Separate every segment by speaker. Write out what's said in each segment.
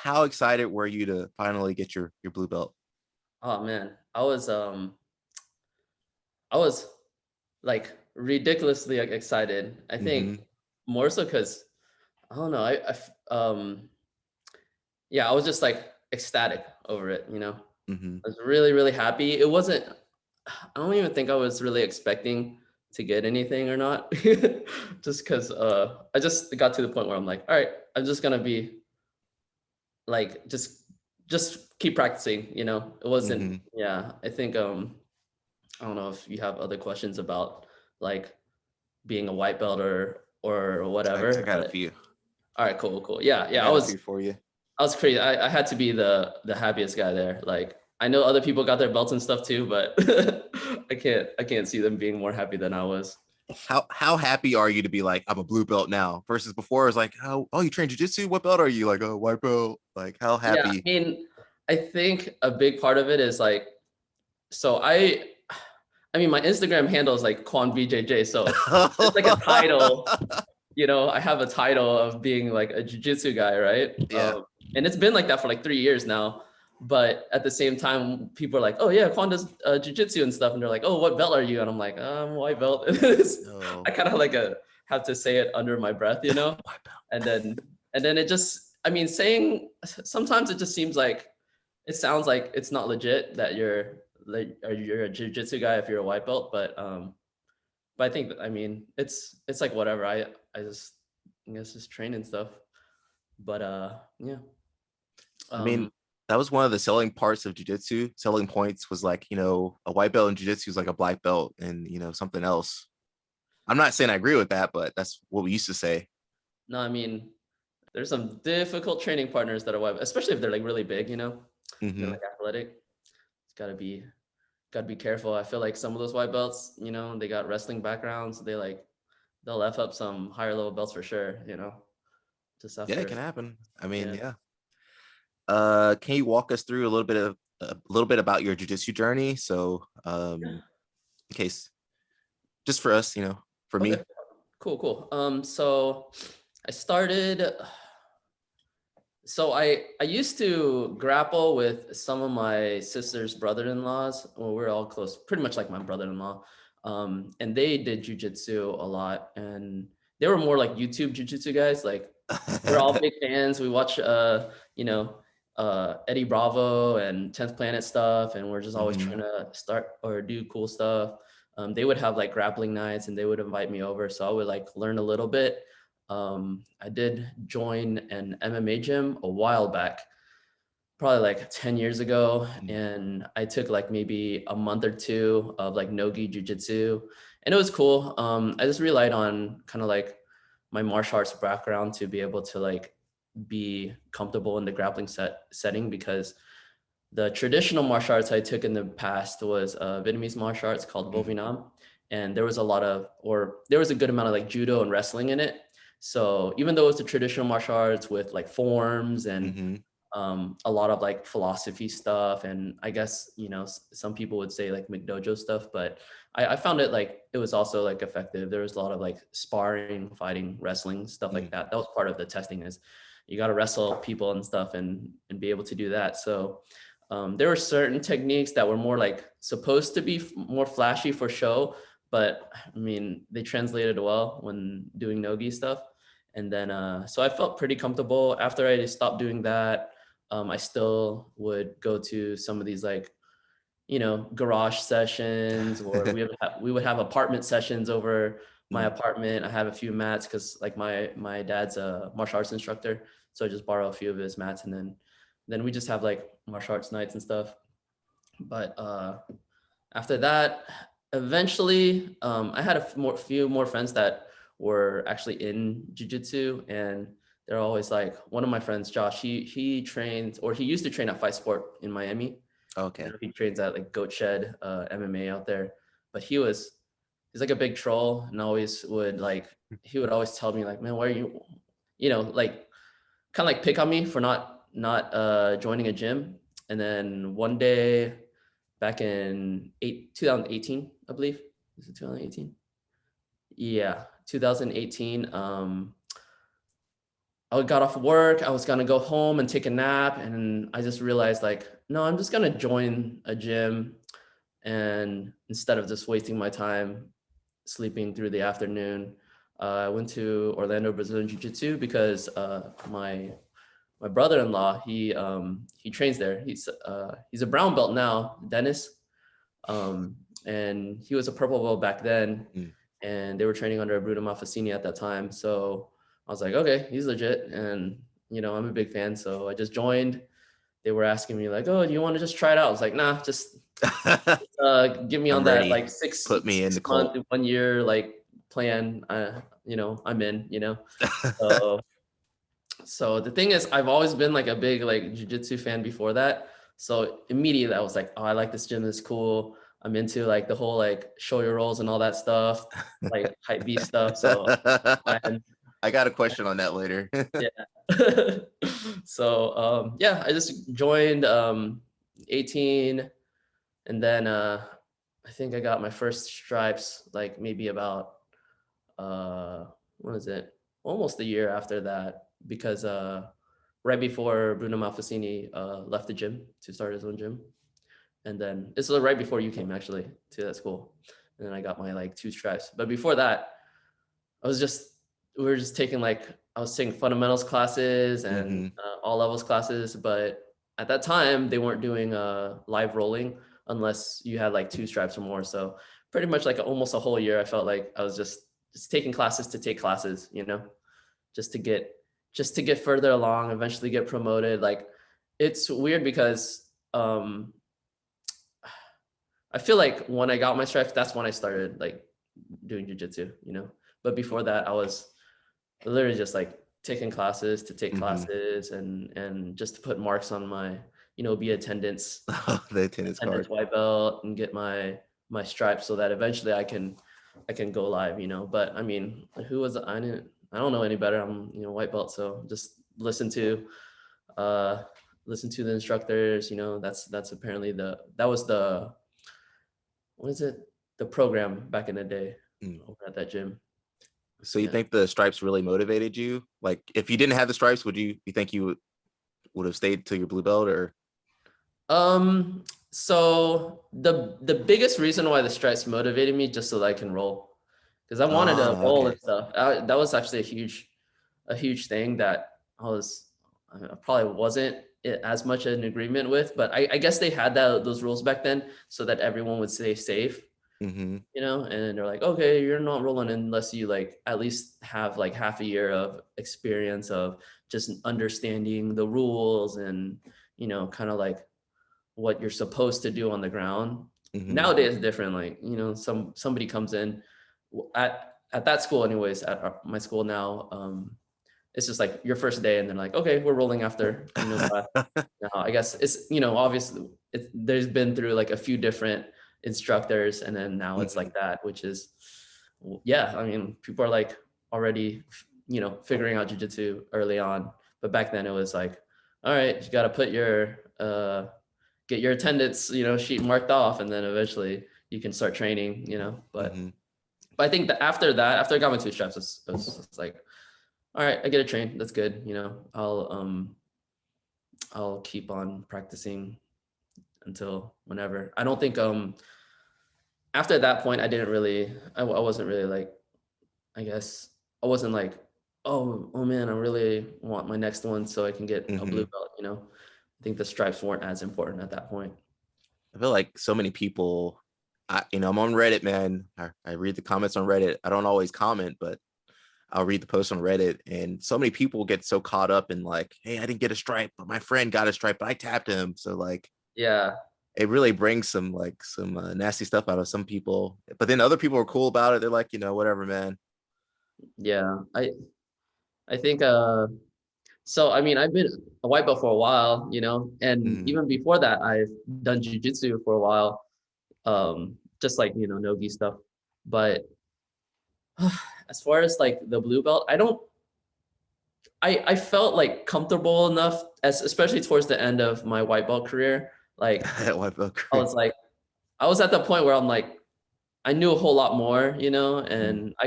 Speaker 1: how excited were you to finally get your blue belt?
Speaker 2: Oh man, I was like ridiculously excited. I think
Speaker 1: Mhm,
Speaker 2: more so because I don't know. Yeah, I was just like ecstatic over it.
Speaker 1: mhm,
Speaker 2: I was really really happy. It wasn't. I don't even think I was really expecting to get anything or not, just because I just got to the point where I'm like, all right, I'm just gonna be like just keep practicing. It wasn't.
Speaker 1: mhm.
Speaker 2: Yeah, I think I don't know if you have other questions about like being a white belt or
Speaker 1: I
Speaker 2: whatever,
Speaker 1: got a
Speaker 2: but
Speaker 1: few.
Speaker 2: all right, cool, cool. Yeah,
Speaker 1: I
Speaker 2: yeah. I
Speaker 1: got a
Speaker 2: was
Speaker 1: few for you.
Speaker 2: I was crazy. I had to be the happiest guy there. Like I know other people got their belts and stuff too, but I can't see them being more happy than I was.
Speaker 1: How happy are you to be like, I'm a blue belt now versus before it was like, oh, you train jujitsu? What belt are you? Like, oh, white belt. Like, how
Speaker 2: Yeah, I
Speaker 1: happy?
Speaker 2: mean, I think a big part of it is like so I mean my Instagram handle is like Quan VJJ, so it's like a title. I have a title of being like a jujitsu guy, right?
Speaker 1: Yeah.
Speaker 2: And it's been like that for like 3 years now. But at the same time, people are like, "Oh yeah, Quan does jujitsu and stuff," and they're like, "Oh, what belt are you?" And I'm like, "I'm white belt." I
Speaker 1: Oh,
Speaker 2: kind of like have to say it under my breath,
Speaker 1: white belt.
Speaker 2: and then it just, I mean, saying sometimes it just seems like it sounds like it's not legit that you're a jujitsu guy if you're a white belt, but I think that, I mean, it's like whatever. I just I guess just train and stuff. But yeah.
Speaker 1: I mean,
Speaker 2: Um
Speaker 1: that was one of the selling parts of jujitsu. Selling points was like, a white belt in jujitsu is like a black belt and, something else. I'm not saying I agree with that, but that's what we used to say.
Speaker 2: no, I mean, there's some difficult training partners that are white, especially if they're like really big, they're
Speaker 1: Hmm.
Speaker 2: like athletic. It's gotta be careful. I feel like some of those white belts, they got wrestling backgrounds. They'll F up some higher level belts for sure, just
Speaker 1: Yeah, it
Speaker 2: after.
Speaker 1: can happen. I mean,
Speaker 2: Yeah.
Speaker 1: yeah. Can you walk us through a little bit about your jujitsu journey? So, in case just for us, for
Speaker 2: Okay.
Speaker 1: me.
Speaker 2: Cool, cool. So I started I used to grapple with some of my sister's brother-in-laws. Well, we're all close, pretty much like my brother-in-law. And they did jujitsu a lot, and they were more like YouTube jujitsu guys. Like we're all big fans. We watch Eddie Bravo and 10th Planet stuff, and we're just always
Speaker 1: Hmm.
Speaker 2: trying to start or do cool stuff. They would have like grappling nights and they would invite me over. So I would like learn a little bit. I did join an MMA gym a while back, probably like 10 years ago. And I took like maybe a month or two of like Nogi Jiu-Jitsu. And it was cool. I just relied on kind of like my martial arts background to be able to like be comfortable in the grappling setting, because the traditional martial arts I took in the past was Vietnamese martial arts called Vô
Speaker 1: Hmm.
Speaker 2: Việt Nam. And there was a lot of, or there was a good amount of like judo and wrestling in it. So even though it's a traditional martial arts with like forms and
Speaker 1: Hmm.
Speaker 2: a lot of like philosophy stuff, and I guess some people would say like McDojo stuff, but I found it like it was also like effective. There was a lot of like sparring, fighting, wrestling, stuff like that. That was part of the testing, is you got to wrestle people and stuff and be able to do that. So there were certain techniques that were more like supposed to be more flashy for show, but I mean they translated well when doing nogi stuff. And then so I felt pretty comfortable after I stopped doing that. I still would go to some of these like garage sessions, or
Speaker 1: Hmm.
Speaker 2: we would have apartment sessions over my apartment. I have a few mats because like my dad's a martial arts instructor, so I just borrow a few of his mats, and then we just have like martial arts nights and stuff. But after that, eventually, I had few more friends that were actually in jujitsu, and they're always like, one of my friends, Josh, he trains, or he used to train at Fight Sport in Miami.
Speaker 1: Okay.
Speaker 2: He trains at like Goat Shed MMA out there. But he's like a big troll, and always would like he would always tell me like, man, why are you, like kind of like pick on me for not joining a gym. And then one day back in 2018, I believe. Is it 2018? Yeah, 2018. I got off work. I was gonna go home and take a nap, and I just realized like, no, I'm just gonna join a gym, and instead of just wasting my time sleeping through the afternoon, I went to Orlando Brazilian Jiu-Jitsu because my brother-in-law, he trains there. He's a brown belt now, Dennis, and he was a purple belt back then,
Speaker 1: Mm.
Speaker 2: and they were training under Bruno Malfacini at that time. So I was like, okay, he's legit, and I'm a big fan, so I just joined. They were asking me like, oh, do you want to just try it out? I was like, nah, just get me on
Speaker 1: I'm
Speaker 2: that
Speaker 1: ready.
Speaker 2: like six
Speaker 1: Put me in
Speaker 2: six
Speaker 1: the cult.
Speaker 2: month 1 year like plan. I'm in. So so the thing is, I've always been like a big like jujitsu fan before that. So immediately I was like, oh, I like this gym. It's cool. I'm into like the whole like show your rolls and all that stuff, like hype beast stuff. So and
Speaker 1: I got a question on that later.
Speaker 2: yeah. So yeah, I just joined 18, and then I think I got my first stripes like maybe about uh what is it? Almost a year after that, because right before Bruno Malfacini left the gym to start his own gym. And then this was right before you came actually to that school. And then I got my like 2 stripes. But before that, I was just we were just taking like I was taking fundamentals classes and
Speaker 1: Hmm.
Speaker 2: all levels classes, but at that time they weren't doing live rolling unless you had like 2 stripes or more. So pretty much like almost a whole year, I felt like I was just taking classes to take classes, just to get just to get further along, eventually get promoted. Like it's weird because I feel like when I got my stripes, that's when I started like doing jujitsu. But before that, I was literally just like taking classes to take
Speaker 1: Hmm.
Speaker 2: classes and just to put marks on my, be
Speaker 1: The attendance
Speaker 2: attendance
Speaker 1: card.
Speaker 2: white belt and get my stripes so that eventually I can go live. But I mean, who was I don't know any better. I'm white belt, so just uh listen to the instructors. That's apparently that was the what is it the program back in the day
Speaker 1: Mm.
Speaker 2: over at that gym.
Speaker 1: So you
Speaker 2: Yeah.
Speaker 1: think the stripes really motivated you? Like, if you didn't have the stripes, you think you would have stayed till your blue belt, or?
Speaker 2: So the biggest reason why the stripes motivated me just so that I can roll, because I wanted to
Speaker 1: Oh,
Speaker 2: roll
Speaker 1: okay.
Speaker 2: and stuff. That was actually a huge thing that I probably wasn't as much in agreement with, but I guess they had those rules back then so that everyone would stay safe,
Speaker 1: Hmm.
Speaker 2: and they're like, okay, you're not rolling unless you like at least have like half a year of experience of just understanding the rules and kind of like what you're supposed to do on the ground.
Speaker 1: Hmm.
Speaker 2: Nowadays, it's different. Like somebody comes in at that school, anyways. At my school now, it's just like your first day, and they're like, okay, we're rolling after class. Now, I guess it's obviously there's been through like a few different instructors, and then now it's
Speaker 1: Hmm.
Speaker 2: like that, which is yeah. I mean, people are like already figuring out jujitsu early on, but back then it was like, all right, you got to put your get your attendance, sheet marked off, and then eventually you can start training. But
Speaker 1: Hmm.
Speaker 2: I think that after I got my 2 straps, it's like, all right, I get a train. That's good. I'll keep on practicing until whenever. I don't think after that point I didn't really I wasn't really like, I guess I wasn't like, oh man, I really want my next one so I can get a blue
Speaker 1: Hmm.
Speaker 2: belt. I think the stripes weren't as important at that point.
Speaker 1: I feel like so many people, I'm on Reddit, man. I read the comments on Reddit. I don't always comment, but I'll read the posts on Reddit, and so many people get so caught up in like, hey, I didn't get a stripe, but my friend got a stripe, but I tapped him. So like,
Speaker 2: Yeah.
Speaker 1: it really brings some nasty stuff out of some people. But then other people are cool about it. They're like, whatever, man.
Speaker 2: Yeah. I think so I mean I've been a white belt for a while, and
Speaker 1: Mm.
Speaker 2: even before that I've done jujitsu for a while, just like nogi stuff. But as far as like the blue belt, I felt like comfortable enough, as especially towards the end of my white belt career. Like
Speaker 1: White belt
Speaker 2: I
Speaker 1: career.
Speaker 2: was like I was at the point where I'm like I knew a whole lot more,
Speaker 1: Mm.
Speaker 2: and I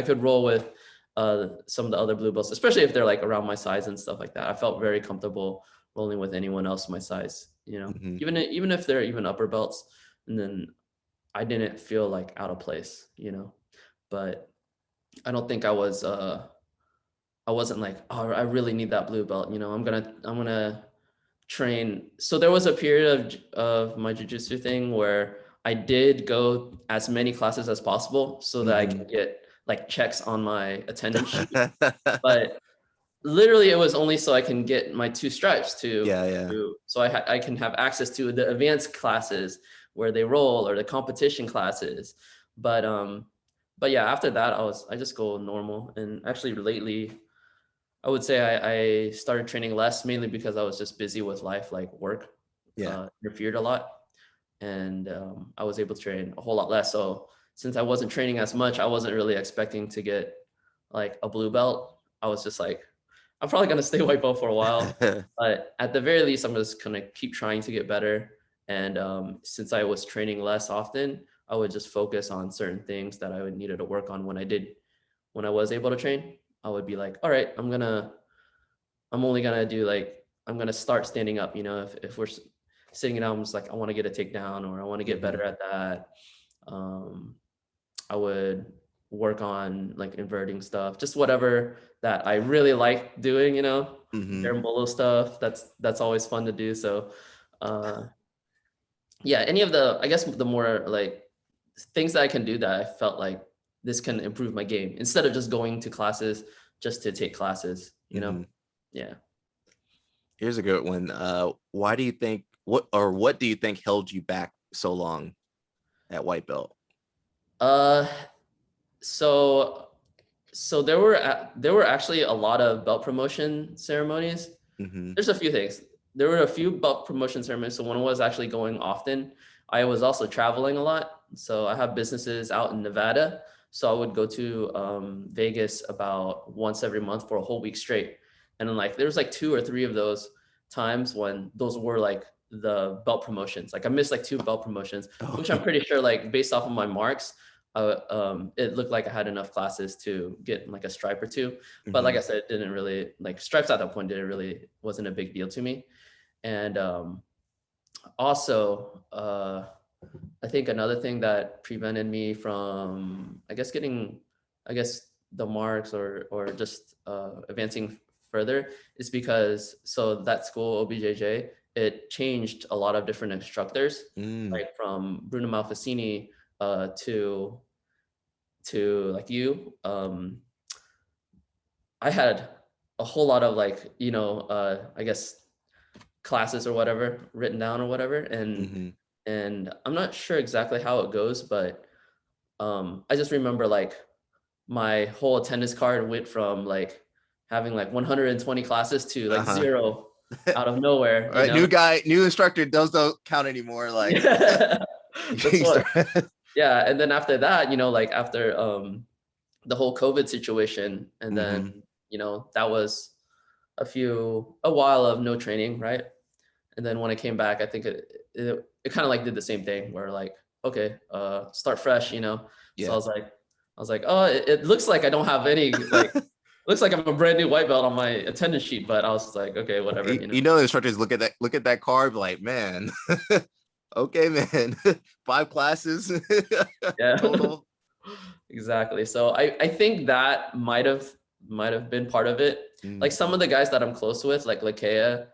Speaker 2: could roll with some of the other blue belts, especially if they're like around my size and stuff like that. I felt very comfortable rolling with anyone else my size,
Speaker 1: Hmm.
Speaker 2: even if they're even upper belts. And then I didn't feel like out of place, but I don't think I wasn't like, oh, I really need that blue belt. I'm gonna train. So there was a period of my jiu-jitsu thing where I did go as many classes as possible so that I
Speaker 1: Hmm.
Speaker 2: can get like checks on my attendance sheet. But literally it was only so I can get my 2 stripes
Speaker 1: Yeah, yeah.
Speaker 2: so I can have access to the advanced classes where they roll, or the competition classes. But yeah, after that I just go normal. And actually lately I would say I started training less, mainly because I was just busy with life, like work
Speaker 1: Yeah.
Speaker 2: interfered a lot. And I was able to train a whole lot less. So since I wasn't training as much, I wasn't really expecting to get like a blue belt. I was just like, I'm probably gonna stay white belt for a while, but at the very least, I'm just gonna keep trying to get better. And since I was training less often, I would just focus on certain things that I would needed to work on when I was able to train. I would be like, all right, I'm only gonna do like, I'm gonna start standing up. If we're sitting down, I'm just like, I want to get a takedown, or I want to get
Speaker 1: Hmm.
Speaker 2: better at that. Um, I would work on like inverting stuff, just whatever that I really like doing,
Speaker 1: Hmm.
Speaker 2: Berimbolo stuff. That's always fun to do. So, uh, yeah, any of I guess the more like things that I can do that I felt like this can improve my game instead of just going to classes just to take classes.
Speaker 1: Hmm.
Speaker 2: Yeah.
Speaker 1: Here's a good one. Why do you think what do you think held you back so long at white belt?
Speaker 2: Uh, so there were actually a lot of belt promotion ceremonies.
Speaker 1: Hmm.
Speaker 2: There's a few things. There were a few belt promotion ceremonies. So when I was actually going often, I was also traveling a lot. So I have businesses out in Nevada. So I would go to Vegas about once every month for a whole week straight. And then like there was like 2 or 3 of those times when those were like the belt promotions. Like I missed like 2 belt promotions,
Speaker 1: Oh.
Speaker 2: which I'm pretty sure like based off of my marks, it looked like I had enough classes to get like a stripe or two. But like
Speaker 1: Hmm.
Speaker 2: I said, it didn't really like stripes at that point didn't really wasn't a big deal to me. And also, I think another thing that prevented me from, I guess, getting, I guess, the marks or just advancing further is because so that school OBJJ, it changed a lot of different instructors,
Speaker 1: Mm.
Speaker 2: like from Bruno Malfacini to like you. I had a whole lot of like I guess classes or whatever written down or whatever,
Speaker 1: Hmm.
Speaker 2: and I'm not sure exactly how it goes, but I just remember like my whole attendance card went from like having like 120 classes to like
Speaker 1: Uh-huh.
Speaker 2: 0 out of nowhere,
Speaker 1: All right, new guy, new instructor. Those don't count anymore. Like,
Speaker 2: Yeah, that's
Speaker 1: you
Speaker 2: what.
Speaker 1: start.
Speaker 2: Yeah, and then after that, like after the whole COVID situation, and
Speaker 1: Hmm.
Speaker 2: then that was a while of no training, right? And then when I came back, I think it kind of like did the same thing where like, okay, start fresh. So
Speaker 1: Yeah.
Speaker 2: I was like, oh, it looks like I don't have any like, looks like I'm a brand new white belt on my attendance sheet, but I was just like, okay, whatever.
Speaker 1: The instructors look at that card like, man, okay, man, 5 classes
Speaker 2: Yeah,
Speaker 1: total.
Speaker 2: exactly. So I think that might have been part of it. Like
Speaker 1: Mm.
Speaker 2: some of the guys that I'm close with, like Lakea,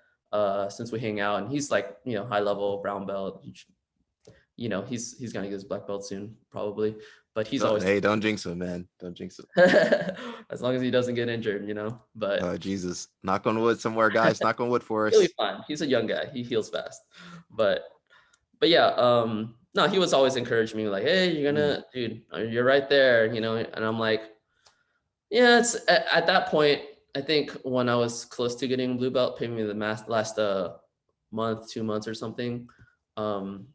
Speaker 2: since we hang out, and he's like high level brown belt. He's gonna get his black belt soon probably, but he's always
Speaker 1: Hey, don't jinx him, man. Don't jinx him.
Speaker 2: as long as he doesn't get injured. But
Speaker 1: Jesus, knock on wood somewhere, guys. Knock on wood for
Speaker 2: he'll be
Speaker 1: us.
Speaker 2: fine. He's a young guy. He heals fast. But yeah, no, he was always encouraging me like, hey,
Speaker 1: Mm.
Speaker 2: dude, you're right there. And I'm like, yeah, it's at that point. I think when I was close to getting blue belt, maybe the last month, 2 months or something. Um,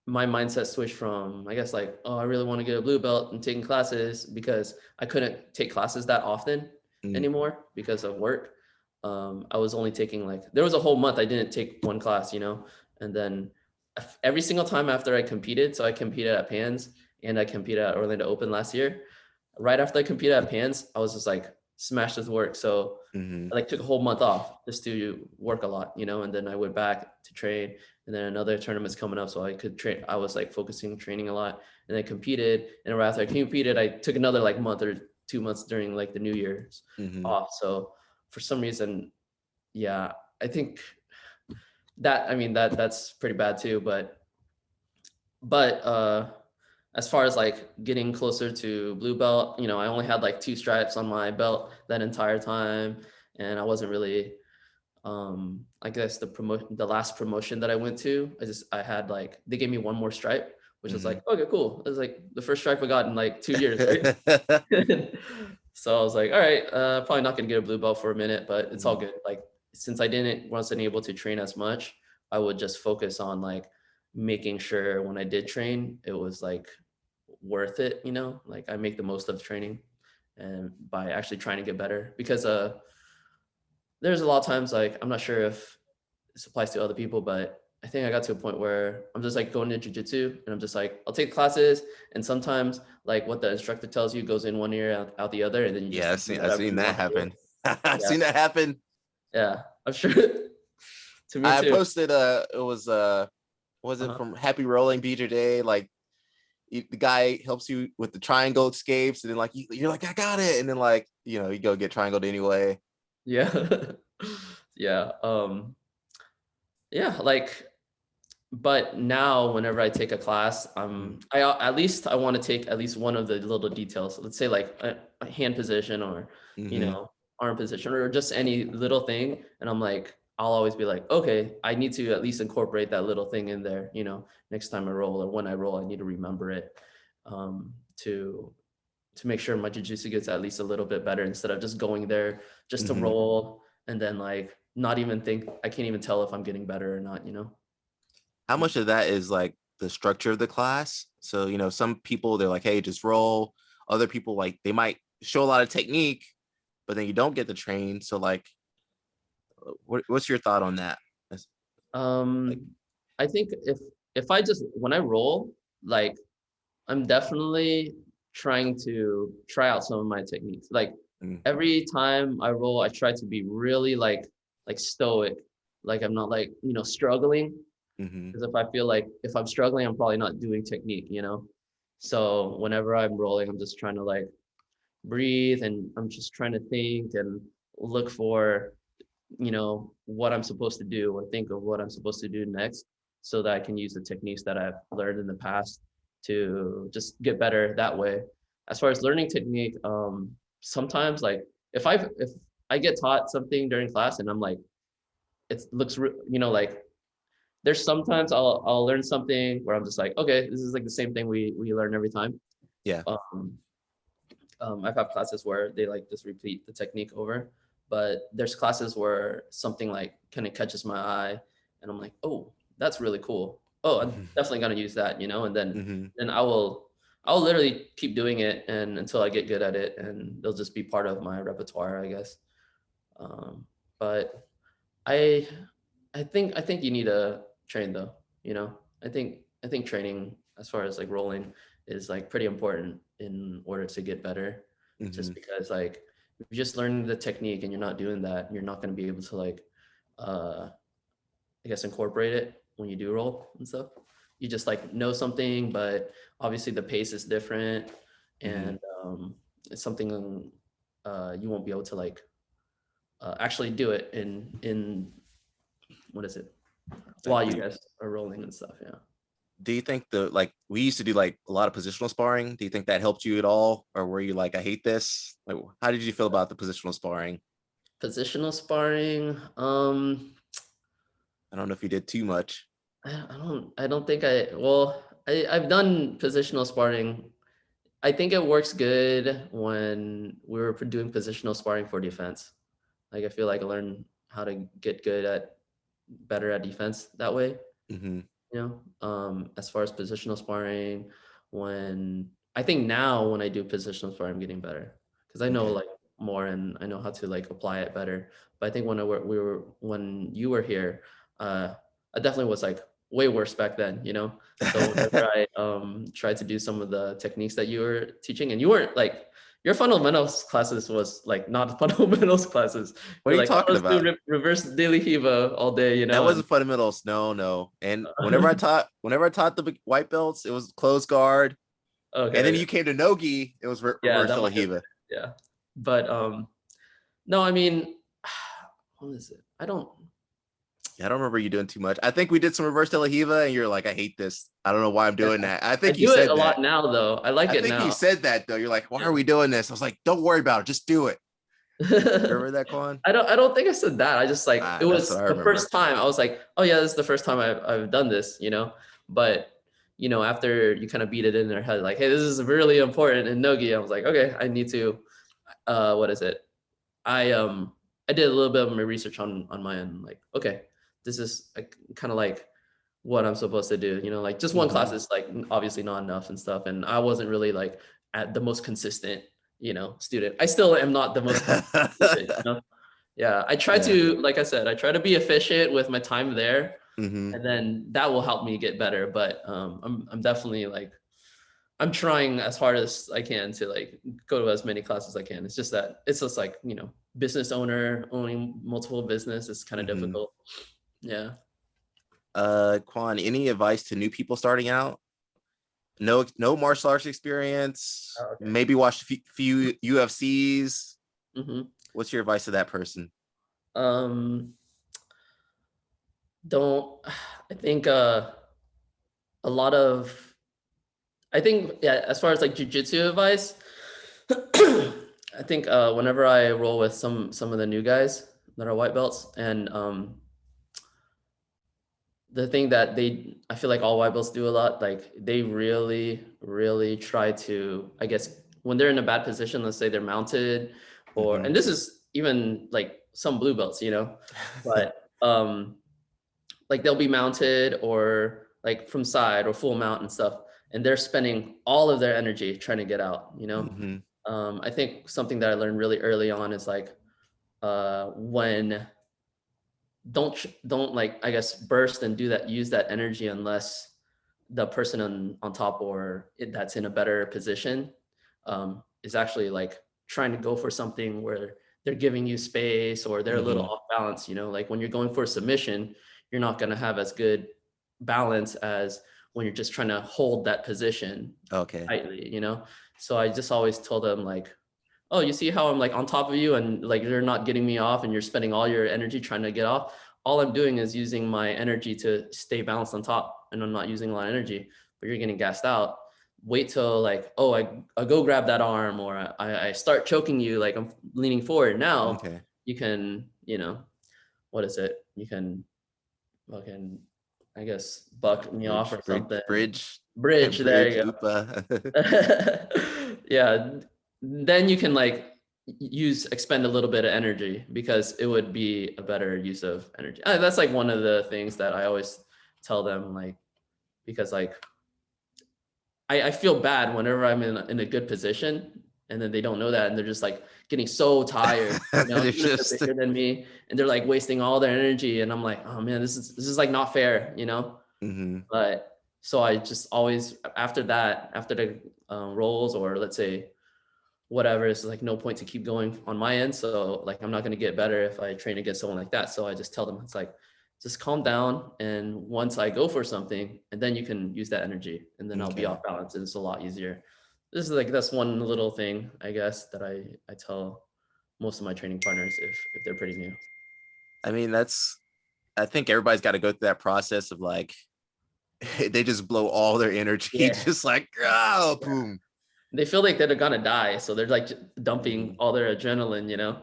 Speaker 2: my mindset switched from, I guess, like, oh, I really want to get a blue belt and taking classes because I couldn't take classes that often
Speaker 1: Mm.
Speaker 2: anymore because of work. I was only taking like, there was a whole month I didn't take one class. And then every single time after I competed, so I competed at Pans and I competed at Orlando Open last year. right after I competed at Pans, I was just like smashed with work. So
Speaker 1: Hmm.
Speaker 2: I like took a whole month off just to work a lot, you know, and then I went back to train, and then another tournament's coming up. So I could train. I was like focusing training a lot, and then competed. And right after I competed, I took another like month or 2 months during like the New Year's
Speaker 1: Hmm.
Speaker 2: off. So for some reason, yeah, I think that, I mean, that's pretty bad too. But as far as like getting closer to blue belt, you know, I only had like 2 stripes on my belt that entire time, and I wasn't really, I guess the last promotion that I went to, I had like, they gave me one more stripe, which was
Speaker 1: Hmm.
Speaker 2: like, okay, cool. It was like the first stripe I got in like 2 years, right? So I was like, all right, probably not gonna get a blue belt for a minute, but it's all
Speaker 1: Hmm.
Speaker 2: good. Like, since I wasn't able to train as much, I would just focus on like making sure when I did train, it was like worth it, you know, like I make the most of training and by actually trying to get better. Because there's a lot of times, like, I'm not sure if this applies to other people, but I think I got to a point where I'm just like going to jujitsu and I'm just like, I'll take classes. And sometimes like what the instructor tells you goes in one ear, out the other, and then you
Speaker 1: Yeah,
Speaker 2: just do
Speaker 1: I've
Speaker 2: whatever
Speaker 1: seen
Speaker 2: you
Speaker 1: that
Speaker 2: want to do.
Speaker 1: happen. I've
Speaker 2: Yeah.
Speaker 1: seen that happen.
Speaker 2: Yeah. I'm sure to me
Speaker 1: I
Speaker 2: too.
Speaker 1: posted it was it
Speaker 2: Uh-huh.
Speaker 1: from Happy Rolling BJ, like the guy helps you with the triangle escapes, and then like you're like, I got it, and then like, you go get triangled anyway.
Speaker 2: Yeah. Yeah. Yeah. Like, but now whenever I take a class,
Speaker 1: Mm-hmm.
Speaker 2: at least I want to take at least one of the little details. Let's say like a hand position, or you
Speaker 1: Mm-hmm.
Speaker 2: know, arm position, or just any little thing, and I'm like, I'll always be like, okay, I need to at least incorporate that little thing in there, you know, next time I roll, or when I roll I need to remember it, um to make sure my jiu-jitsu gets at least a little bit better, instead of just going there just to
Speaker 1: Mm-hmm.
Speaker 2: roll and then like not even think, I can't even tell if I'm getting better or not, you know.
Speaker 1: How much of that is like the structure of the class? So, some people they're like, hey, just roll. Other people like they might show a lot of technique, but then you don't get to train. So like, what's your thought on that? Like,
Speaker 2: Um, I think if I just, when I roll, like, I'm definitely trying to try out some of my techniques. Like,
Speaker 1: mm,
Speaker 2: every time I roll, I try to be really like stoic. Like, I'm not like, you know, struggling.
Speaker 1: mm-hmm.
Speaker 2: Because if I feel like if I'm struggling, I'm probably not doing technique, you know? So whenever I'm rolling, I'm just trying to like breathe, and I'm just trying to think and look for, you know, what I'm supposed to do, or think of what I'm supposed to do next, so that I can use the techniques that I've learned in the past to just get better that way. As far as learning technique, sometimes like if I get taught something during class and I'm like, it looks you know, like, there's sometimes I'll learn something where I'm just like, okay, this is like the same thing we learn every time.
Speaker 1: Yeah.
Speaker 2: um, I've had classes where they like just repeat the technique over, but there's classes where something like kind of catches my eye, and I'm like, oh, that's really cool. Oh, I'm definitely gonna use that, you know. And
Speaker 1: Mm-hmm.
Speaker 2: then I'll literally keep doing it, and until I get good at it, and they'll just be part of my repertoire, I guess. But I I think you need to train though, you know. I think training as far as like rolling is like pretty important in order to get better.
Speaker 1: Mm-hmm.
Speaker 2: Just because like if you're just learning the technique and you're not doing that, you're not going to be able to like uh I guess incorporate it when you do roll and stuff. You just like know something, but obviously the pace is different,
Speaker 1: Mm-hmm.
Speaker 2: and it's something you won't be able to like actually do it in what is it,
Speaker 1: Like,
Speaker 2: while you guys are rolling and stuff. Yeah.
Speaker 1: do you think like we used to do like a lot of positional sparring? Do you think that helped you at all, or were you like, I hate this? Like, how did you feel about the positional sparring?
Speaker 2: Positional sparring.
Speaker 1: I don't know if you did too much.
Speaker 2: I don't think I've done positional sparring. I think it works good when we were doing positional sparring for defense. Like, I feel like I learned how to get better at defense that way.
Speaker 1: Mm-hmm.
Speaker 2: You know, as far as positional sparring, when I think now when I do positional sparring, I'm getting better because I know
Speaker 1: Okay.
Speaker 2: like more, and I know how to like apply it better. But I think when we were when you were here, I definitely was like way worse back then, you know? So whenever I tried to do some of the techniques that you were teaching, and you weren't like, your fundamentals classes was like not fundamentals classes.
Speaker 1: What are
Speaker 2: You're
Speaker 1: you
Speaker 2: like, oh,
Speaker 1: talking
Speaker 2: let's do
Speaker 1: about?
Speaker 2: reverse daily Hiva all day, you
Speaker 1: That
Speaker 2: know? And
Speaker 1: wasn't fundamentals. No, no. And whenever I taught the white belts, it was closed guard. And then
Speaker 2: okay,
Speaker 1: you came to Nogi, it was
Speaker 2: yeah,
Speaker 1: reverse
Speaker 2: that
Speaker 1: De La
Speaker 2: might have
Speaker 1: Hiva.
Speaker 2: been, yeah. But no, I mean, what is it? I don't.
Speaker 1: Yeah, I don't remember you doing too much. I think we did some reverse De La Hiva, and you're like, I hate this. I don't know why I'm
Speaker 2: Yeah,
Speaker 1: doing that. I
Speaker 2: I
Speaker 1: think you
Speaker 2: do it a
Speaker 1: said
Speaker 2: lot
Speaker 1: that.
Speaker 2: now, though. I like
Speaker 1: I
Speaker 2: it
Speaker 1: think you
Speaker 2: now.
Speaker 1: said that though. You're like, why are
Speaker 2: Yeah.
Speaker 1: we doing this? I was like, don't worry about it. Just do it. You remember that, Quan?
Speaker 2: I don't think I said that. I just like it
Speaker 1: That's what
Speaker 2: was
Speaker 1: I
Speaker 2: the
Speaker 1: remember.
Speaker 2: first time I was like, oh yeah, this is the first time I've done this, you know. But you know, after you kind of beat it in their head, like, hey, this is really important in Nogi, I was like, okay, I need to what is it? I I did a little bit of my research on my end, like, okay, this is like, kind of like what I'm supposed to do, you know, like just one class
Speaker 1: Mm-hmm.
Speaker 2: is like obviously not enough and stuff. And I wasn't really like at the most consistent, you know, student. I still am not the most consistent student, you know. Yeah, I try
Speaker 1: Yeah.
Speaker 2: to, like I said, I try to be efficient with my time there,
Speaker 1: Mm-hmm.
Speaker 2: and then that will help me get better. But I'm definitely like, I'm trying as hard as I can to like go to as many classes as I can. It's just that it's just like, you know, business owner owning multiple business is kind of
Speaker 1: Mm-hmm.
Speaker 2: difficult. Yeah.
Speaker 1: Quan, any advice to new people starting out? No martial arts experience.
Speaker 2: Oh, okay.
Speaker 1: Maybe watch a few UFCs.
Speaker 2: Hmm.
Speaker 1: What's your advice to that person?
Speaker 2: Um, don't, I think a lot of, I think, yeah, as far as like jujitsu advice, I think whenever I roll with some of the new guys that are white belts, and the thing that I feel like all white belts do a lot, like they really try to, I guess, when they're in a bad position, let's say they're mounted, or,
Speaker 1: Mm-hmm.
Speaker 2: and this is even like some blue belts, you know, but like they'll be mounted or like from side or full mount and stuff, and they're spending all of their energy trying to get out, you know.
Speaker 1: Mm-hmm.
Speaker 2: I think something that I learned really early on is like when don't like, I guess, burst and do that, use that energy unless the person on top or that's in a better position is actually like trying to go for something where they're giving you space or they're a little
Speaker 1: Mm-hmm.
Speaker 2: off balance, you know, like when you're going for a submission, you're not going to have as good balance as when you're just trying to hold that position
Speaker 1: Okay.
Speaker 2: tightly, you know. So I just always told them like, oh, you see how I'm like on top of you and like you're not getting me off and you're spending all your energy trying to get off. All I'm doing is using my energy to stay balanced on top, and I'm not using a lot of energy, but you're getting gassed out. Wait till like, oh, I go grab that arm, or I start choking you, like I'm leaning forward. Now
Speaker 1: Okay.
Speaker 2: you can, you know, what is it? You can fucking, I guess, buck me off or something. Bridge, there
Speaker 1: Bridge,
Speaker 2: you
Speaker 1: Upa.
Speaker 2: go. Yeah, then you can like expend a little bit of energy because it would be a better use of energy. That's like one of the things that I always tell them, like, because like I feel bad whenever I'm in a good position and then they don't know that and they're just like getting so tired, you know,
Speaker 1: It's
Speaker 2: even if they're
Speaker 1: just
Speaker 2: bigger than me and they're like wasting all their energy, and I'm like, oh man, this is like not fair, you know.
Speaker 1: mm-hmm.
Speaker 2: But so I just always, after that, after the rolls, or let's say whatever, it's like no point to keep going on my end. So like I'm not going to get better if I train against someone like that. So I just tell them, it's like, just calm down, and once I go for something, and then you can use that energy, and then I'll be
Speaker 1: Okay.
Speaker 2: off balance and it's a lot easier. This is like, that's one little thing, I guess, that I tell most of my training partners if they're pretty new.
Speaker 1: I mean, I think everybody's got to go through that process of like they just blow all their energy,
Speaker 2: Yeah.
Speaker 1: just like oh boom.
Speaker 2: They feel like they're gonna die, so they're like dumping
Speaker 1: Mhm.
Speaker 2: all their adrenaline, you know,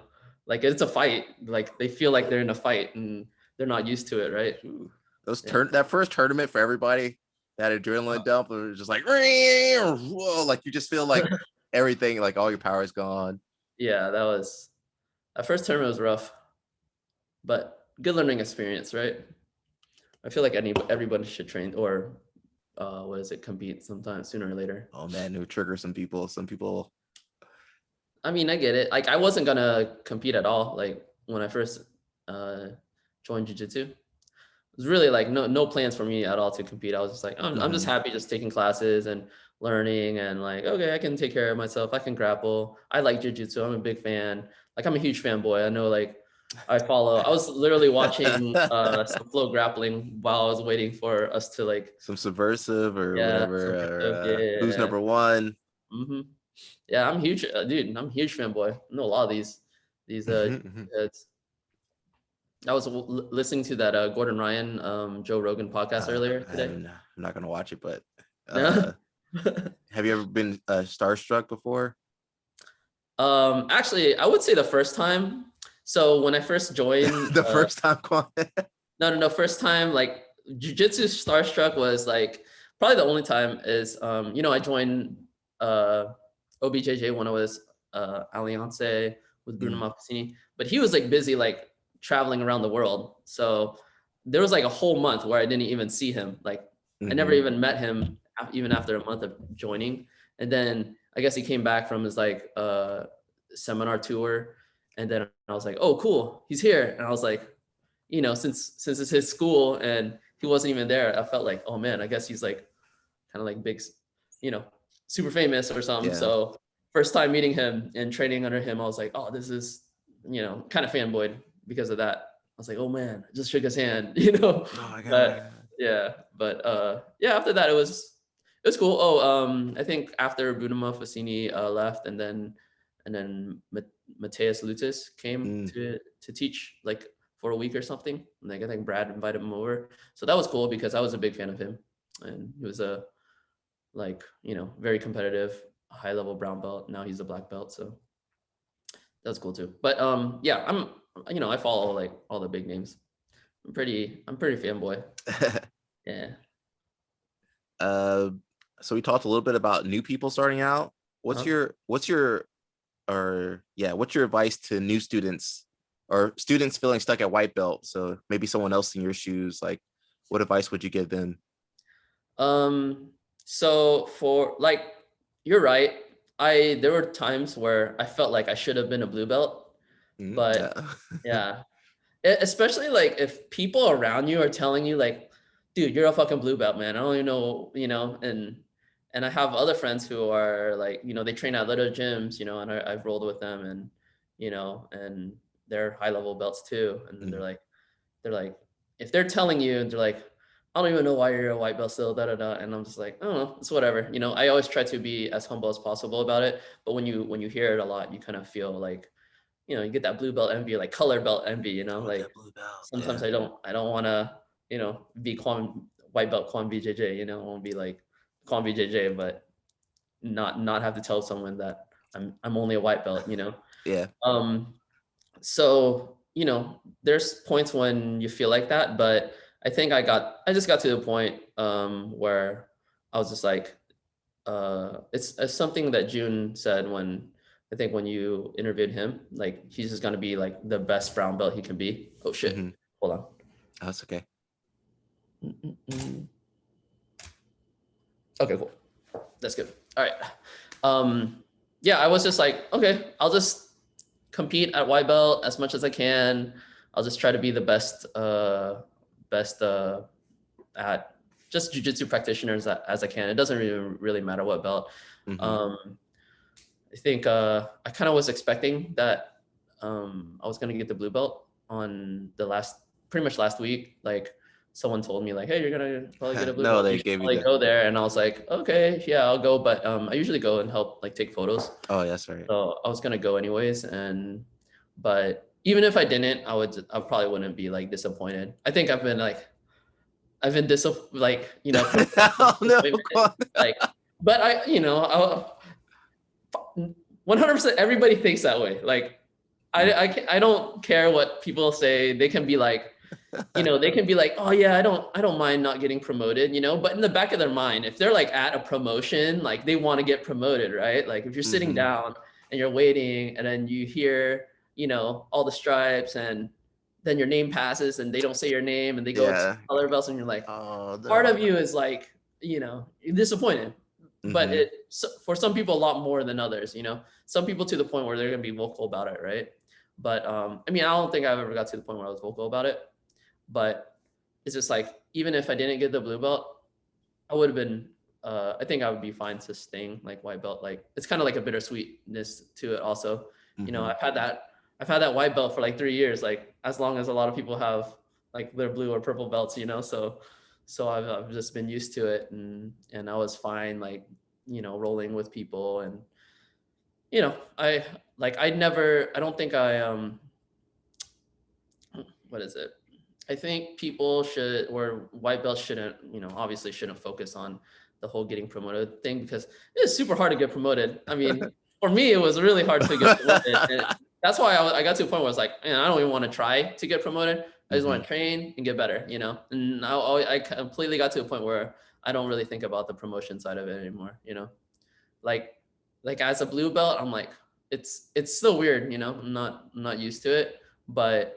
Speaker 2: like it's a fight, like they feel like they're in a fight and they're not used to it, right?
Speaker 1: Ooh. Those
Speaker 2: Yeah.
Speaker 1: that first tournament for everybody, that adrenaline dump was just like whoa, like you just feel like everything, like all your power is gone.
Speaker 2: Yeah, that first tournament was rough, but good learning experience, right? I feel like everybody should train, or what is it, compete sometime sooner or later.
Speaker 1: Oh man, it would trigger some people. Some people.
Speaker 2: I mean, I get it. Like I wasn't gonna compete at all, like when I first uh joined jiu-jitsu. was really like no plans for me at all to compete. I was just like, I'm just
Speaker 1: Hmm.
Speaker 2: happy just taking classes and learning and like, okay, I can take care of myself. I can grapple. I like jiu-jitsu. I'm a big fan. Like I'm a huge fanboy. I know like I was literally watching some flow grappling while I was waiting for us to like,
Speaker 1: Some subversive or
Speaker 2: yeah,
Speaker 1: whatever, or
Speaker 2: subversive.
Speaker 1: who's
Speaker 2: Yeah.
Speaker 1: number one.
Speaker 2: Hmm. Yeah, I'm huge, dude. I'm a huge fanboy. I know a lot of these
Speaker 1: Hmm.
Speaker 2: heads. I was listening to that Gordon Ryan, Joe Rogan podcast earlier today.
Speaker 1: I'm not gonna watch it, but
Speaker 2: Yeah.
Speaker 1: have you ever been starstruck before?
Speaker 2: Actually, I would say the first time. So when I first joined,
Speaker 1: The first time, Quan?
Speaker 2: no, first time like jujitsu starstruck was like probably the only time is I joined uh OBJJ when I was Alliance with Bruno
Speaker 1: Mm,
Speaker 2: Marcassini, but he was like busy like traveling around the world. So there was like a whole month where I didn't even see him. Like I never
Speaker 1: mm-hmm.
Speaker 2: even met him even after a month of joining. And then I guess he came back from his like seminar tour, and then I was like, oh cool, he's here. And I was like, since it's his school and he wasn't even there, I felt like, oh man, I guess he's like kind of like big, you know, super famous or something.
Speaker 1: Yeah.
Speaker 2: So first time meeting him and training under him, I was like, oh, this is, kind of fanboyed because of that. I was like, oh man, I just shook his hand,
Speaker 1: Oh my
Speaker 2: but
Speaker 1: god.
Speaker 2: yeah, but yeah, after that it was cool. Oh, I think after Bruno Fassini left, and then Mateus Lutis came
Speaker 1: Mm.
Speaker 2: to teach like for a week or something. Like I think Brad invited him over, so that was cool because I was a big fan of him, and he was a like very competitive, high level brown belt. Now he's a black belt, so that's cool too. But yeah, I follow like all the big names. I'm pretty fanboy. Yeah.
Speaker 1: uh, so we talked a little bit about new people starting out. What's
Speaker 2: Uh-huh.
Speaker 1: your what's your advice to new students or students feeling stuck at white belt? So maybe someone else in your shoes, like what advice would you give them?
Speaker 2: So for like, you're right. There were times where I felt like I should have been a blue belt,
Speaker 1: Mm,
Speaker 2: but
Speaker 1: yeah.
Speaker 2: yeah, especially like if people around you are telling you like, dude, you're a fucking blue belt, man. I don't even know, and I have other friends who are like, they train at little gyms, and I've rolled with them, and they're high level belts too. And then
Speaker 1: Mm,
Speaker 2: they're like, if they're telling you, they're like, I don't even know why you're a white belt still, da da da. And I'm just like, I don't know, it's whatever. I always try to be as humble as possible about it. But when you hear it a lot, you kind of feel like, you get that blue belt envy, like color belt envy,
Speaker 1: I want
Speaker 2: like
Speaker 1: that blue belt.
Speaker 2: sometimes
Speaker 1: Yeah.
Speaker 2: I don't want to, be white belt Quan BJJ, I want to be like Quan BJJ, but not have to tell someone that I'm only a white belt.
Speaker 1: Yeah.
Speaker 2: Um, so, there's points when you feel like that, but I think I just got to the point where I was just like, it's something that June said when I think when you interviewed him, like he's just gonna be like the best brown belt he can be. Oh
Speaker 1: Hmm.
Speaker 2: shit. Hold on.
Speaker 1: That's okay.
Speaker 2: Mm-mm-mm. Okay, cool. That's good. All right. Um, yeah, I was just like, okay, I'll just compete at white belt as much as I can. I'll just try to be the best at just jujitsu practitioners as I can. It doesn't really matter what belt.
Speaker 1: Hmm.
Speaker 2: Um, I think I kind of was expecting that I was gonna get the blue belt on pretty much last week. Like someone told me like, hey, you're gonna probably get a blue
Speaker 1: No,
Speaker 2: belt.
Speaker 1: they
Speaker 2: You should
Speaker 1: gave you
Speaker 2: probably
Speaker 1: the.
Speaker 2: go there. And I was like, okay, yeah, I'll go. But I usually go and help like take photos.
Speaker 1: Oh, yes, right.
Speaker 2: So I was gonna go anyways. But even if I didn't, I probably wouldn't be like disappointed. I think I've been like
Speaker 1: Oh no,
Speaker 2: disappointment.
Speaker 1: Quan.
Speaker 2: Like, but 100% everybody thinks that way. Like
Speaker 1: Mm,
Speaker 2: I don't care what people say. They can be like, they can be like, oh yeah, I don't mind not getting promoted, but in the back of their mind, if they're like at a promotion, like they want to get promoted, right? Like if you're sitting
Speaker 1: mm-hmm.
Speaker 2: down and you're waiting and then you hear, all the stripes, and then your name passes and they don't say your name and they go to
Speaker 1: Yeah.
Speaker 2: color belts, and you're like,
Speaker 1: Oh
Speaker 2: part of
Speaker 1: no.
Speaker 2: you is like, you're disappointed. But
Speaker 1: Hmm.
Speaker 2: for some people a lot more than others, some people to the point where they're going to be vocal about it, right? But I mean, I don't think I've ever got to the point where I was vocal about it, but it's just like, even if I didn't get the blue belt, I would have been, I think I would be fine to staying like white belt. Like, it's kind of like a bittersweetness to it also. You know,
Speaker 1: Hmm.
Speaker 2: I've had that white belt for like 3 years, like as long as a lot of people have like their blue or purple belts, you know. So I've just been used to it, and I was fine, like, you know, rolling with people. And, you know, I don't think what is it? I think people should, or white belts shouldn't, you know, obviously shouldn't focus on the whole getting promoted thing, because it's super hard to get promoted. I mean, for me, it was really hard to get promoted. And that's why I got to a point where I was like, man, I don't even want to try to get promoted. I just
Speaker 1: Hmm.
Speaker 2: want to train and get better, you know? And I completely got to a point where I don't really think about the promotion side of it anymore, you know? Like, as a blue belt, I'm like, it's still weird, you know? I'm not used to it, but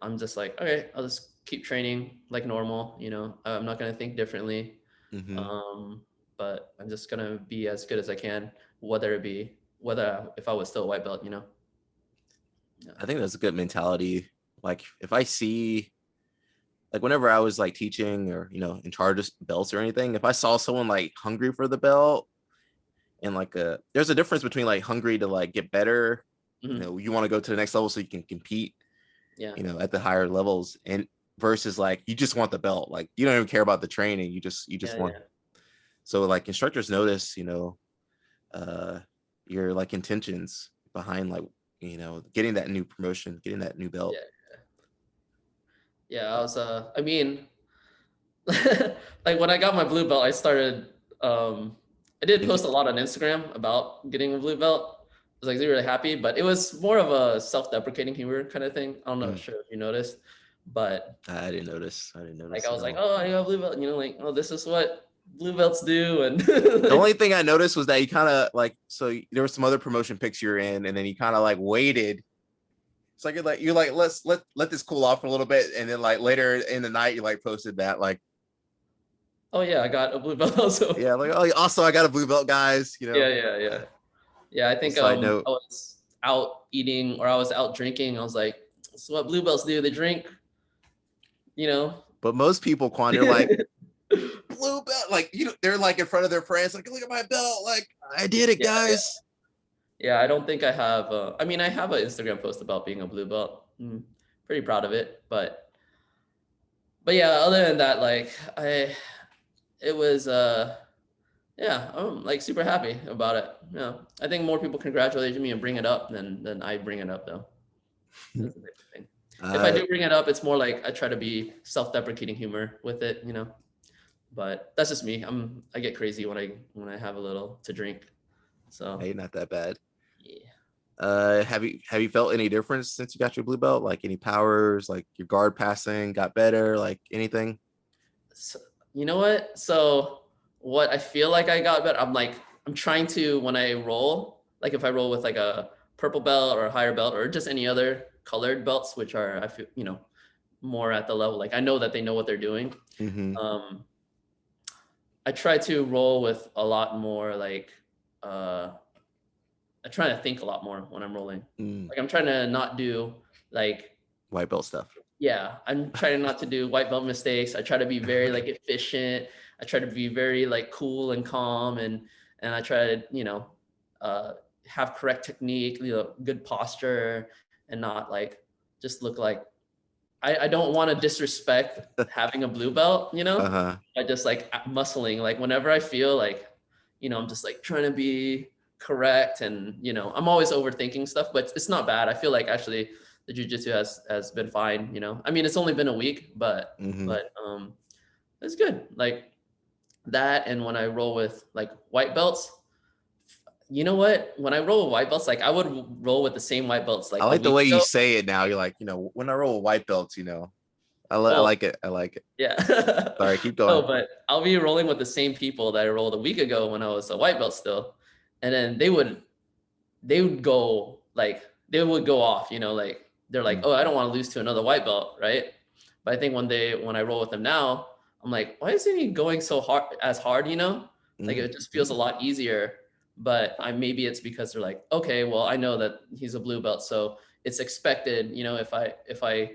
Speaker 2: I'm just like, okay, I'll just keep training like normal, you know. I'm not gonna think differently.
Speaker 1: Hmm.
Speaker 2: Um, but I'm just gonna be as good as I can, whether if I was still a white belt, you know. Yeah.
Speaker 1: I think that's a good mentality. Like if I see, like whenever I was like teaching or in charge of belts or anything, if I saw someone like hungry for the belt and like there's a difference between like hungry to like get better,
Speaker 2: Hmm.
Speaker 1: you want to go to the next level so you can compete,
Speaker 2: Yeah.
Speaker 1: at the higher levels, and versus like you just want the belt, like you don't even care about the training, you just
Speaker 2: Yeah.
Speaker 1: want.
Speaker 2: Yeah.
Speaker 1: So like instructors notice, uh your like intentions behind like getting that new promotion, getting that new belt.
Speaker 2: Yeah. Yeah. I mean, like when I got my blue belt, I did
Speaker 1: Think
Speaker 2: post a lot on Instagram about getting a blue belt. I was like really happy, but it was more of a self-deprecating humor kind of thing. I'm not
Speaker 1: mm,
Speaker 2: sure if you noticed, but
Speaker 1: I didn't
Speaker 2: like,
Speaker 1: notice
Speaker 2: I
Speaker 1: at
Speaker 2: was like,
Speaker 1: all.
Speaker 2: oh, I got a blue belt, you know, like, oh, this is what blue belts do. And
Speaker 1: The only
Speaker 2: like,
Speaker 1: thing I noticed was that you kind of like, so there were some other promotion pics you're in, and then you kind of like waited. It's like you're like let this cool off for a little bit, and then like later in the night you like posted that like,
Speaker 2: oh yeah, I got a blue belt also.
Speaker 1: yeah, like, oh, also I got a blue belt, guys.
Speaker 2: Yeah, yeah, yeah. Yeah, I think
Speaker 1: Side
Speaker 2: I
Speaker 1: note.
Speaker 2: was out eating, or I was out drinking. I was like, this is what blue belts do. They drink, you know.
Speaker 1: But most people, Quan, they're like blue belt, like they're like in front of their friends, like look at my belt, like I did it,
Speaker 2: Yeah, yeah.
Speaker 1: guys.
Speaker 2: Yeah, I don't think I have. I mean, I have an Instagram post about being a blue belt. Pretty proud of it, but yeah. Other than that, like, it was, yeah, I'm like super happy about it. Yeah, I think more people congratulate me and bring it up than I bring it up, though. That's the different thing. If I
Speaker 1: uh
Speaker 2: do bring it up, it's more like I try to be self-deprecating humor with it, you know. But that's just me. I get crazy when I have a little to drink. So
Speaker 1: Hey, not that bad.
Speaker 2: yeah.
Speaker 1: Have you felt any difference since you got your blue belt? Like any powers, like your guard passing got better, like anything?
Speaker 2: So, you know what? So what I feel like I got better, I'm trying to, when I roll, like if I roll with like a purple belt or a higher belt or just any other colored belts, which are, I feel, you know, more at the level, like I know that they know what they're doing.
Speaker 1: Mm-hmm.
Speaker 2: Um, I try to roll with a lot more like, uh, I try to think a lot more when I'm rolling.
Speaker 1: Mm.
Speaker 2: Like I'm trying to not do like,
Speaker 1: White belt stuff.
Speaker 2: yeah, I'm trying not to do white belt mistakes. I try to be very like efficient. I try to be very like cool and calm, and I try to, you know, uh, have correct technique, you know, good posture, and not like just look like, I don't want to disrespect having a blue belt, you know.
Speaker 1: Uh-huh.
Speaker 2: I just like muscling. Like whenever I feel like, you know, I'm just like trying to be correct, and you know, I'm always overthinking stuff, but it's not bad. I feel like actually the jujitsu has been fine. You know, I mean, it's only been a week,
Speaker 1: Mm-hmm.
Speaker 2: but it's good. Like that, and when I roll with like white belts, you know what? When I roll with white belts, like I would roll with the same white belts
Speaker 1: I
Speaker 2: like a
Speaker 1: like the
Speaker 2: week
Speaker 1: way you
Speaker 2: ago.
Speaker 1: say it now. You're like, when I roll with white belts, I
Speaker 2: Well,
Speaker 1: like it. I like it.
Speaker 2: yeah.
Speaker 1: Sorry, keep
Speaker 2: No,
Speaker 1: going.
Speaker 2: but I'll be rolling with the same people that I rolled a week ago when I was a white belt still. And then they would go like, they would go off, you know, like they're like,
Speaker 1: Mm.
Speaker 2: oh, I don't want to lose to another white belt, right? But I think when I roll with them now, I'm like, why isn't he going so hard, you know? Like
Speaker 1: Mm.
Speaker 2: it just feels a lot easier. But maybe it's because they're like, okay, well, I know that he's a blue belt, so it's expected, you know, if I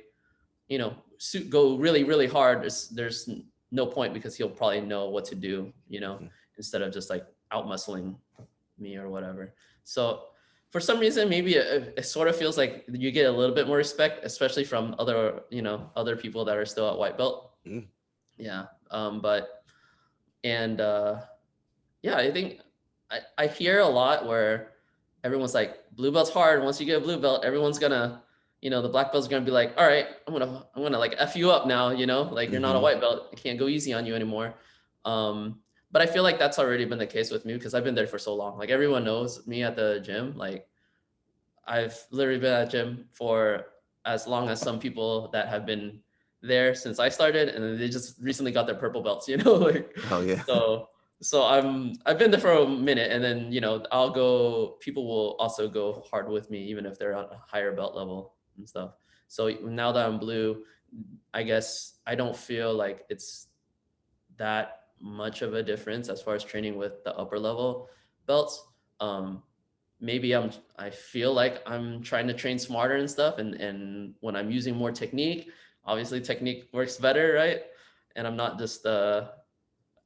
Speaker 2: go really, really hard, there's no point, because he'll probably know what to do,
Speaker 1: Mhm.
Speaker 2: instead of just like out muscling me or whatever. So for some reason, maybe it sort of feels like you get a little bit more respect, especially from other people that are still at white belt.
Speaker 1: Mm.
Speaker 2: Yeah. But and yeah, I think I hear a lot where everyone's like, blue belt's hard. Once you get a blue belt, everyone's gonna, the black belt's gonna be like, all right, I'm gonna like F you up now, like you're not a
Speaker 1: Mhm.
Speaker 2: white belt. I can't go easy on you anymore. But I feel like that's already been the case with me, because I've been there for so long. Like everyone knows me at the gym. Like I've literally been at the gym for as long as some people that have been there since I started, and then they just recently got their purple belts, like
Speaker 1: Oh yeah.
Speaker 2: so I've been there for a minute, and then I'll go. People will also go hard with me, even if they're on a higher belt level and stuff. So now that I'm blue, I guess I don't feel like it's that much of a difference as far as training with the upper level belts. Maybe I feel like I'm trying to train smarter and stuff, and when I'm using more technique, obviously technique works better, right? And I'm not just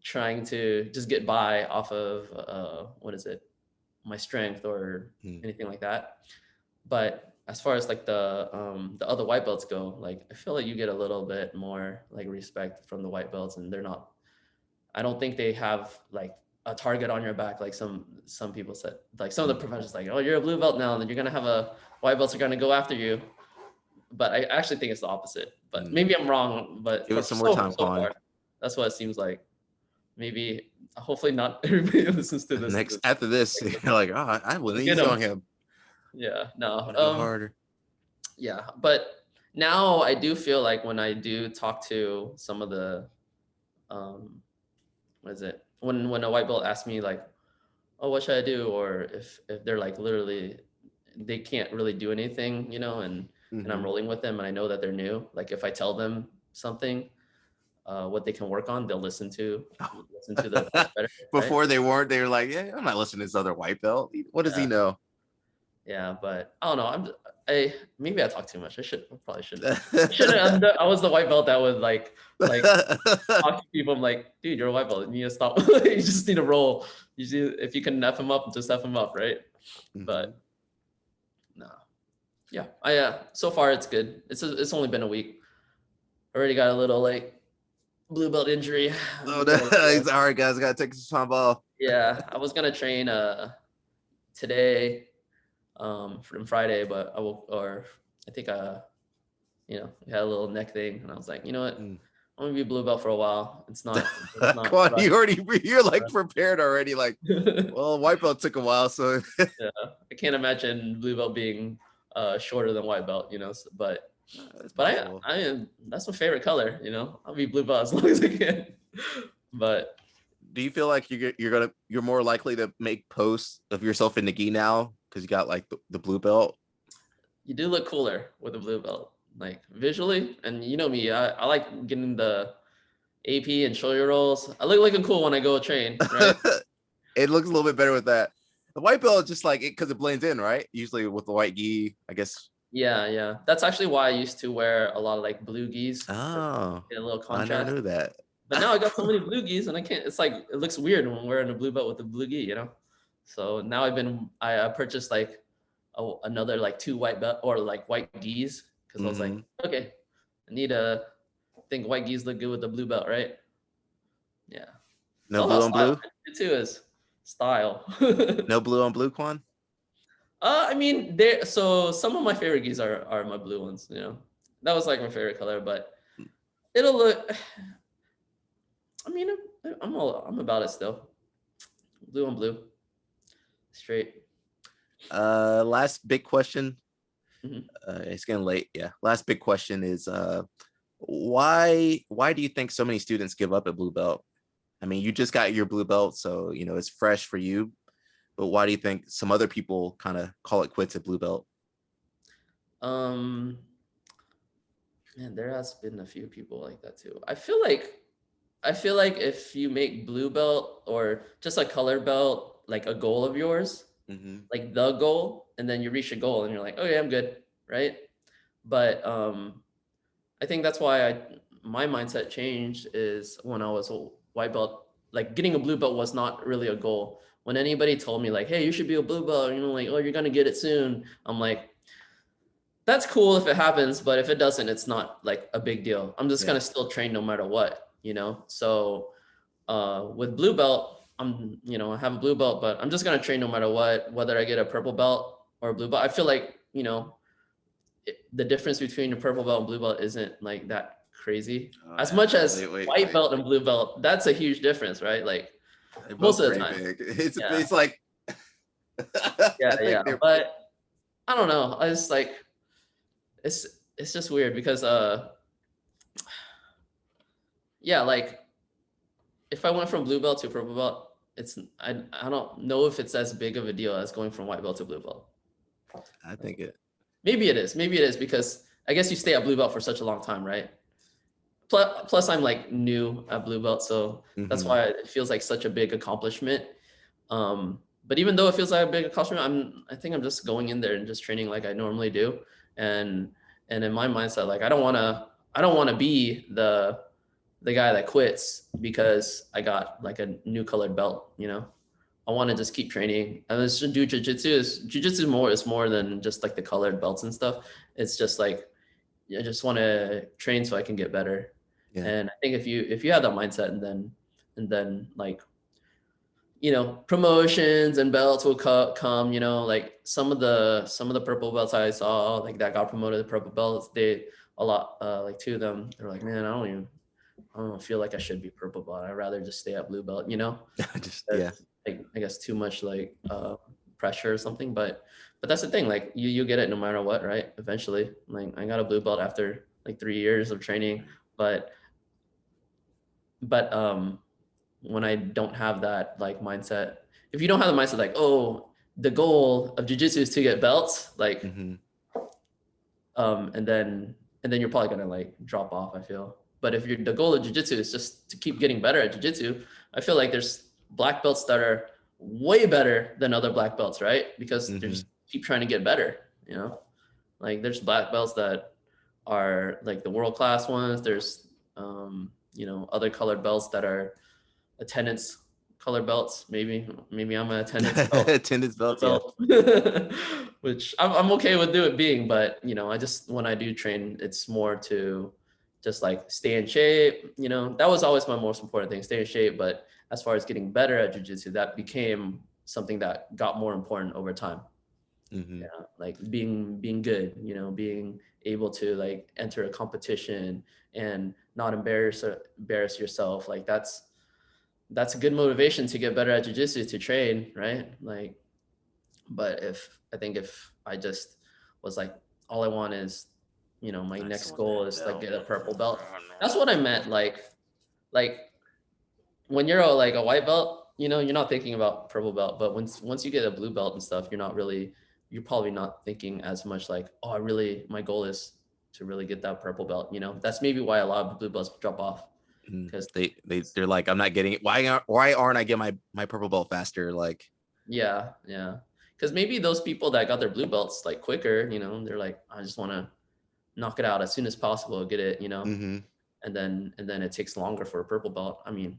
Speaker 2: trying to just get by off of what is it, my strength or
Speaker 1: Mm.
Speaker 2: anything like that. But as far as like the other white belts go, like I feel like you get a little bit more like respect from the white belts, and they're not, I don't think they have like a target on your back like some people said. Like some of the
Speaker 1: Mm.
Speaker 2: professors like, oh, you're a blue belt now, and then you're gonna have a white belts are gonna go after you. But I actually think it's the opposite. But
Speaker 1: Mm.
Speaker 2: maybe I'm wrong. But
Speaker 1: Give
Speaker 2: for
Speaker 1: it some more time,
Speaker 2: so
Speaker 1: Quan.
Speaker 2: far, that's what it seems like. Maybe hopefully not everybody who listens to this
Speaker 1: Next
Speaker 2: is
Speaker 1: after this, you're like, oh, I wouldn't
Speaker 2: get
Speaker 1: easy
Speaker 2: them.
Speaker 1: on him.
Speaker 2: Yeah,
Speaker 1: I'm
Speaker 2: no.
Speaker 1: gonna go harder.
Speaker 2: Yeah, but now I do feel like when I do talk to some of the um what is it, when a white belt asks me like, oh, what should I do? Or if they're like literally they can't really do anything, and I'm
Speaker 1: Hmm.
Speaker 2: rolling with them, and I know that they're new. Like if I tell them something, what they can work on, they'll listen to the class better, right?
Speaker 1: Before they weren't, they were like, yeah, I'm not listening to this other white belt. What does he
Speaker 2: Yeah,
Speaker 1: know?
Speaker 2: yeah. But I don't know. I maybe I talk too much. I probably shouldn't. I shouldn't. I was the white belt that would like talk to people. I'm like, dude, you're a white belt. You need to stop. You just need to roll. If you can F him up, just F him up, right?
Speaker 1: Hmm.
Speaker 2: But no. Yeah, I so far it's good. It's only been a week. Already got a little like blue belt injury.
Speaker 1: Oh, no. He's all right, guys. I gotta take some time off.
Speaker 2: Yeah, I was gonna train today from Friday, but I think we had a little neck thing, and I was like, you know what,
Speaker 1: Mm.
Speaker 2: I'm gonna be blue belt for a while. It's not
Speaker 1: Come on,
Speaker 2: rush.
Speaker 1: you're like prepared already. Like, well, white belt took a while, so
Speaker 2: Yeah, I can't imagine blue belt being shorter than white belt, but
Speaker 1: it's
Speaker 2: But
Speaker 1: possible.
Speaker 2: I am that's my favorite color. I'll be blue belt as long as I can. But
Speaker 1: Do you feel like you're more likely to make posts of yourself in the gi now because you got like the blue belt?
Speaker 2: you do look cooler with a blue belt, like visually. And you know me, I like getting the AP and shoulder rolls. I look looking cool when I go train, right?
Speaker 1: It looks a little bit better with that. The white belt just like it because it blends in, right? Usually with the white gi, I guess.
Speaker 2: Yeah, yeah. That's actually why I used to wear a lot of like blue gis to
Speaker 1: Oh,
Speaker 2: get a little
Speaker 1: I never
Speaker 2: contrast.
Speaker 1: knew that.
Speaker 2: But now I got so many blue gis, and I can't. It's like it looks weird when wearing a blue belt with a blue gi. So now I purchased like another like two white belt or like white gis, because I was like,
Speaker 1: Hmm.
Speaker 2: okay, I think white gis look good with the blue belt, right? Yeah, it's
Speaker 1: No
Speaker 2: all
Speaker 1: blue
Speaker 2: about
Speaker 1: on
Speaker 2: style.
Speaker 1: blue.
Speaker 2: It too is style.
Speaker 1: No blue on blue, Quan.
Speaker 2: I mean, there. So some of my favorite gis are my blue ones. That was like my favorite color, but it'll look. I mean, I'm about it still. Blue on blue, straight.
Speaker 1: Last big question.
Speaker 2: Mhm.
Speaker 1: It's getting late. Yeah. Last big question is why do you think so many students give up at blue belt? I mean, you just got your blue belt, so it's fresh for you. But why do you think some other people kind of call it quits at blue belt?
Speaker 2: Um, Man, there has been a few people like that too. I feel like if you make blue belt or just a color belt like a goal of yours,
Speaker 1: Hmm.
Speaker 2: like the goal, and then you reach a goal and you're like, okay, I'm good, right? But I think that's why my mindset changed is when I was a white belt, like getting a blue belt was not really a goal. When anybody told me like, hey, you should be a blue belt, you know, like, oh, you're gonna get it soon. I'm like, that's cool if it happens, but if it doesn't, it's not like a big deal. I'm just
Speaker 1: Yeah.
Speaker 2: gonna still train no matter what, you know? So with blue belt, I have a blue belt, but I'm just gonna train no matter what, whether I get a purple belt or a blue belt. I feel like, the difference between a purple belt and blue belt isn't like that crazy.
Speaker 1: Oh,
Speaker 2: As
Speaker 1: yeah.
Speaker 2: much as white
Speaker 1: Wait.
Speaker 2: belt and blue belt, that's a huge difference, right? Like
Speaker 1: They're
Speaker 2: most
Speaker 1: both
Speaker 2: of the
Speaker 1: pretty
Speaker 2: time.
Speaker 1: big.
Speaker 2: Yeah.
Speaker 1: It's like
Speaker 2: Yeah,
Speaker 1: I
Speaker 2: yeah.
Speaker 1: think they're
Speaker 2: But I don't know. I just like it's just weird because yeah, like if I went from blue belt to purple belt, I don't know if it's as big of a deal as going from white belt to blue belt.
Speaker 1: I think it.
Speaker 2: Maybe it is. Maybe it is because I guess you stay at blue belt for such a long time, right? Plus I'm like new at blue belt, so that's
Speaker 1: Mhm.
Speaker 2: why it feels like such a big accomplishment. But even though it feels like a big accomplishment, I think I'm just going in there and just training like I normally do. And in my mindset, like I don't wanna be the guy that quits because I got like a new colored belt, you know. I want to just keep training. And let's just do jujitsu. Jujitsu is more than just like the colored belts and stuff. It's just like I just want to train so I can get better.
Speaker 1: Yeah.
Speaker 2: And I think if you have that mindset, and then like promotions and belts will come. Like some of the purple belts I saw like that got promoted to purple belts. They a lot like two of them. They're like, man, I don't feel like I should be purple belt. I'd rather just stay at blue belt.
Speaker 1: Just yeah.
Speaker 2: That's like, I guess too much like pressure or something. But that's the thing. Like you get it no matter what, right? Eventually, like I got a blue belt after like 3 years of training, but but when I don't have that like mindset, if you don't have the mindset like, oh, the goal of jujitsu is to get belts, like
Speaker 1: Mhm.
Speaker 2: and then you're probably gonna like drop off, I feel. But if the goal of jiu-jitsu is just to keep getting better at jiu-jitsu, I feel like there's black belts that are way better than other black belts, right? Because they're
Speaker 1: Mhm.
Speaker 2: just keep trying to get better. Like there's black belts that are like the world class ones. There's other colored belts that are attendance colored belts. Maybe I'm an attendance belt
Speaker 1: Tennis belts, yeah.
Speaker 2: belt, which I'm okay with it being, but I just when I do train, it's more to just like stay in shape. That was always my most important thing, stay in shape. But as far as getting better at jujitsu, that became something that got more important over time.
Speaker 1: Mhm.
Speaker 2: Yeah, like being good, being able to like enter a competition and not embarrass yourself. Like that's a good motivation to get better at jujitsu to train, right? Like but if I just was like, all I want is, my
Speaker 1: I just
Speaker 2: next
Speaker 1: want
Speaker 2: goal
Speaker 1: that
Speaker 2: is like
Speaker 1: belt.
Speaker 2: get a purple belt. That's what I meant. Like when you're like a white belt, you're not thinking about purple belt. But once you get a blue belt and stuff, you're probably not thinking as much like, oh, my goal is to really get that purple belt. That's maybe why a lot of blue belts drop off.
Speaker 1: Mm.
Speaker 2: Because
Speaker 1: They're like, I'm not getting it. Why aren't I getting my purple belt faster? Like,
Speaker 2: yeah, yeah. Because maybe those people that got their blue belts like quicker, they're like, I just want to knock it out as soon as possible, get it,
Speaker 1: mhm.
Speaker 2: and then it takes longer for a purple belt. I mean,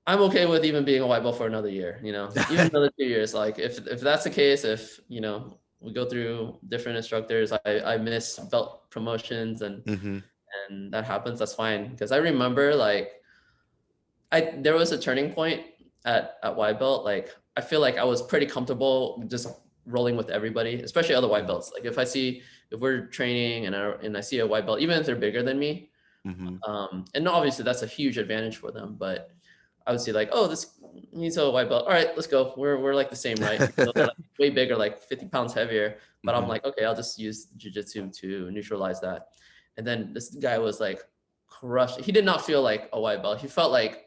Speaker 2: I'm okay with even being a white belt for another year, even another 2 years. Like if that's the case, if we go through different instructors, I miss belt promotions
Speaker 1: Mhm.
Speaker 2: and that happens, that's fine. Because I remember like there was a turning point at white belt. Like I feel like I was pretty comfortable just rolling with everybody, especially other white
Speaker 1: Mhm.
Speaker 2: belts. Like if we're training and I see a white belt, even if they're bigger than me,
Speaker 1: Mhm.
Speaker 2: and obviously that's a huge advantage for them. But I would see like, oh, this needs a white belt. All right, let's go. We're like the same, right? Even though they're like way bigger, like 50 pounds heavier. But I'm
Speaker 1: Mhm.
Speaker 2: like, okay, I'll just use jujitsu to neutralize that. And then this guy was like crushed. He did not feel like a white belt. He felt like,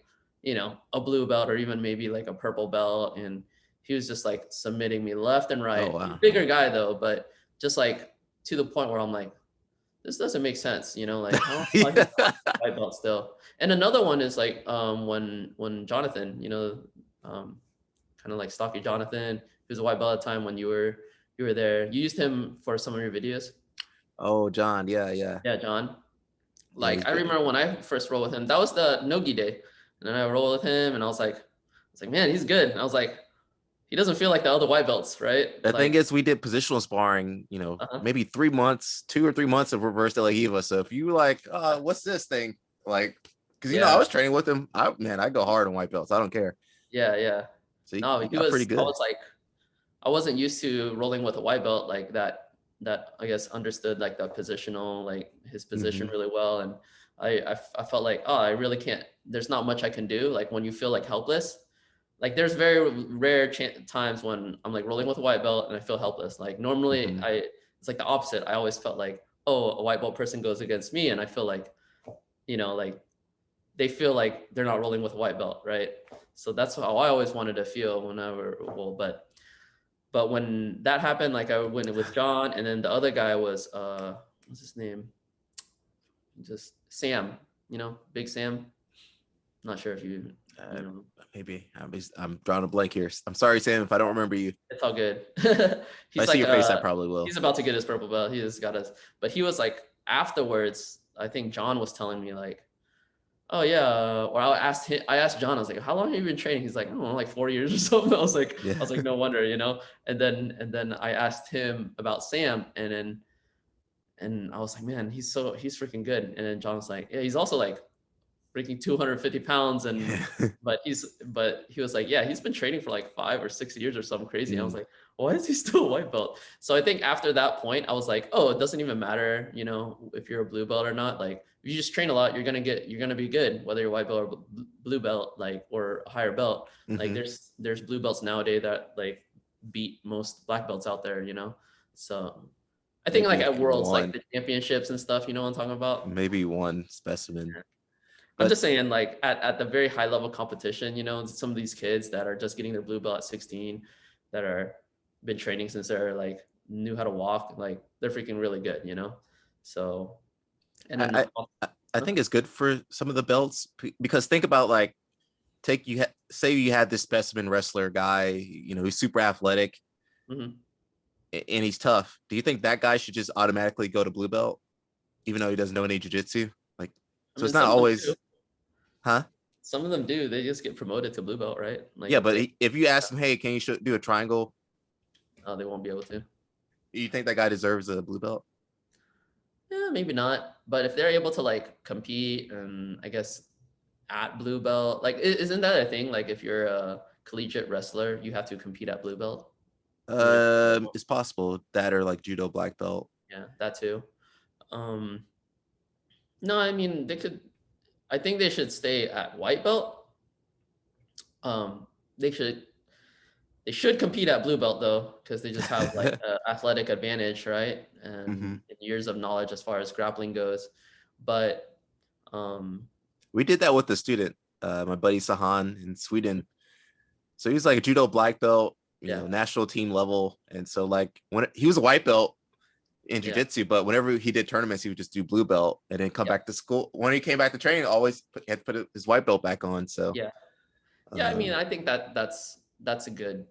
Speaker 2: a blue belt or even maybe like a purple belt. And he was just like submitting me left and
Speaker 1: Oh
Speaker 2: right.
Speaker 1: wow.
Speaker 2: Bigger guy though, but just like to the point where I'm like, this doesn't make sense, like how he's
Speaker 1: Yeah.
Speaker 2: white belt still. And another one is like when Jonathan, kind of like Stocky Jonathan, who's a white belt at the time when you were there. You used him for some of your videos.
Speaker 1: Oh, John. Yeah, yeah.
Speaker 2: Yeah, John.
Speaker 1: Yeah, he's
Speaker 2: Like I
Speaker 1: good.
Speaker 2: remember when I first rolled with him, that was the Nogi day. And then I rolled with him and I was like, man, he's good. And I was like, he doesn't feel like the other white belts, right?
Speaker 1: The thing
Speaker 2: Like,
Speaker 1: is, we did positional sparring,
Speaker 2: uh-huh.
Speaker 1: maybe 3 months, 2 or 3 months of reverse De La Hiva. So if you like, what's this thing? Like, because I
Speaker 2: Yeah,
Speaker 1: was training with him. I go hard on white belts. I don't care.
Speaker 2: yeah, yeah.
Speaker 1: So
Speaker 2: No,
Speaker 1: he got pretty
Speaker 2: I
Speaker 1: good.
Speaker 2: was like, I wasn't used to rolling with a white belt like that I guess understood like the positional, like his position
Speaker 1: Hmm.
Speaker 2: really well. And I felt like, oh, I really can't, there's not much I can do. Like when you feel like helpless, like there's very rare times when I'm like rolling with a white belt and I feel helpless. Like normally
Speaker 1: Hmm.
Speaker 2: it's like the opposite. I always felt like, oh, a white belt person goes against me and I feel like, like they feel like they're not rolling with a white belt, right? So that's how I always wanted to feel whenever, well, but when that happened, like I went with John, and then the other guy was what's his name? Just Sam, Big Sam. Not sure if
Speaker 1: Uh,
Speaker 2: you know.
Speaker 1: maybe I'm drawing a blank here. I'm sorry, Sam, if I don't remember you. If
Speaker 2: It's all good.
Speaker 1: I
Speaker 2: He's
Speaker 1: see
Speaker 2: like
Speaker 1: your face, I probably will.
Speaker 2: he's about to get his purple belt. He just got his, but he was like afterwards. I think John was telling me like, oh yeah. Or I asked John, I was like, how long have you been training? He's like, I don't know, like 4 years or something.
Speaker 1: Yeah.
Speaker 2: I was like, no wonder. And then I asked him about Sam, and I was like, man, he's freaking good. And then John was like, yeah, he's also like freaking 250 pounds,
Speaker 1: Yeah.
Speaker 2: but he was like, yeah, he's been training for like 5 or 6 years or something crazy. And I was
Speaker 1: Mm,
Speaker 2: like, why is he still a white belt? So I think after that point, I was like, oh, it doesn't even matter, if you're a blue belt or not. Like if you just train a lot, you're gonna be good, whether you're white belt or blue belt, like, or a higher belt. Like
Speaker 1: hmm.
Speaker 2: there's blue belts nowadays that like beat most black belts out there. So I think like
Speaker 1: Maybe
Speaker 2: at worlds, like
Speaker 1: one,
Speaker 2: the championships and stuff, you know what I'm talking about?
Speaker 1: maybe one specimen.
Speaker 2: I'm
Speaker 1: But
Speaker 2: just saying, like at the very high level competition, some of these kids that are just getting their blue belt at 16, that are been training since they're like knew how to walk, like they're freaking really good. So, and then
Speaker 1: I, I think it's good for some of the belts because think about like say you had this specimen wrestler guy, he's super athletic
Speaker 2: mhm.
Speaker 1: and he's tough. Do you think that guy should just automatically go to blue belt even though he doesn't know any jujitsu? Like,
Speaker 2: I
Speaker 1: so
Speaker 2: mean,
Speaker 1: it's not
Speaker 2: some of them do.
Speaker 1: always, huh?
Speaker 2: Some of them do. They just get promoted to blue belt, right? Like
Speaker 1: Yeah,
Speaker 2: if
Speaker 1: but
Speaker 2: they,
Speaker 1: if you ask him, hey, can you do a triangle?
Speaker 2: they won't be able to.
Speaker 1: You think that guy deserves a blue belt?
Speaker 2: Yeah, maybe not. But if they're able to like compete, and I guess at blue belt, like isn't that a thing? Like if you're a collegiate wrestler, you have to compete at blue belt. Or is it available?
Speaker 1: It's possible that or like judo black belt.
Speaker 2: Yeah, that too. Um, no, I mean they could. I think they should stay at white belt. Um, they should they should compete at blue belt though, because they just have like a athletic advantage, right?
Speaker 1: Hmm.
Speaker 2: And years of knowledge as far as grappling goes. But um,
Speaker 1: We did that with the student, my buddy Sahan in Sweden. So he's like a judo black belt,
Speaker 2: yeah,
Speaker 1: national team level. And so like when he was a white belt in
Speaker 2: yeah,
Speaker 1: jiu-jitsu, but whenever he did tournaments, he would just do blue belt and then come
Speaker 2: yeah,
Speaker 1: back to school. When he came back to training, he had to put his white belt back on. So
Speaker 2: yeah, yeah. I mean,
Speaker 1: um,
Speaker 2: I think that's a good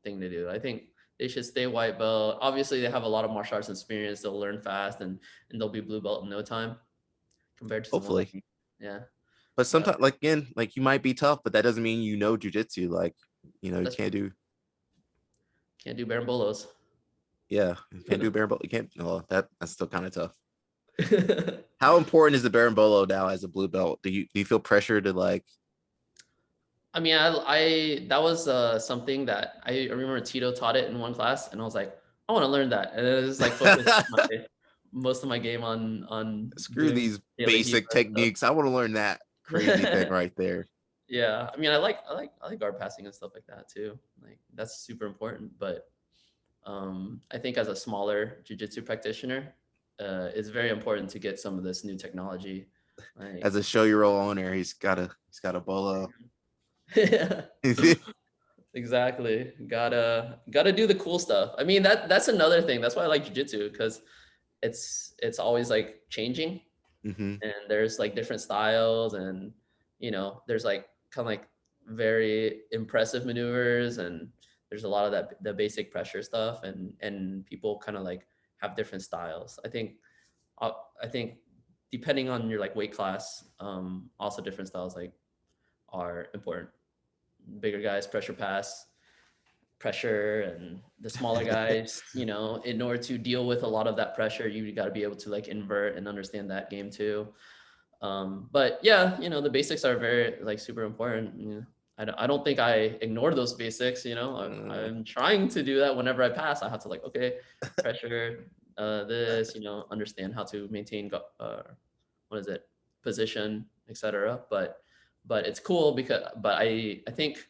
Speaker 2: thing to do. I think they should stay white belt. Obviously, they have a lot of martial arts experience. They'll learn fast, and they'll be blue belt in no time compared to someone like
Speaker 1: hopefully.
Speaker 2: me. Yeah,
Speaker 1: But
Speaker 2: but
Speaker 1: sometimes like again, like you might be tough, but that doesn't mean jujitsu. Like, you
Speaker 2: that's
Speaker 1: can't do
Speaker 2: can't do barambolos.
Speaker 1: yeah, you can't do berimbolo. You can't that's still kind of tough. How important is the berimbolo now as a blue belt? Do you feel pressure to like
Speaker 2: I mean, I that was something that I remember Tito taught it in one class, and I was like, I want to learn that, and it was like focused most of my game on
Speaker 1: screw
Speaker 2: doing
Speaker 1: these
Speaker 2: daily heat
Speaker 1: basic techniques? I want to learn that crazy thing
Speaker 2: stuff.
Speaker 1: right there.
Speaker 2: Yeah, I mean, I like guard passing and stuff like that too. Like that's super important. But I think as a smaller jujitsu practitioner, it's very important to get some of this new technology. Like,
Speaker 1: As a show your own owner, he's got a bolo.
Speaker 2: yeah. Exactly. Gotta do the cool stuff. I mean, that's another thing. That's why I like jujitsu, because it's always like changing,
Speaker 1: Hmm.
Speaker 2: and there's like different styles, and there's like kind of like very impressive maneuvers, and there's a lot of the basic pressure stuff, and people kind of like have different styles. I think I think depending on your like weight class, also different styles like are important. Bigger guys pressure pass, pressure, and the smaller guys, you know, in order to deal with a lot of that pressure, you got to be able to like invert and understand that game too. But yeah, you know, the basics are very like super important. You know, I don't think I ignore those basics. You know, I'm trying to do that whenever I pass. I have to like, okay, pressure, this, you know, understand how to maintain, what is it, position, etc. But it's cool because, but I think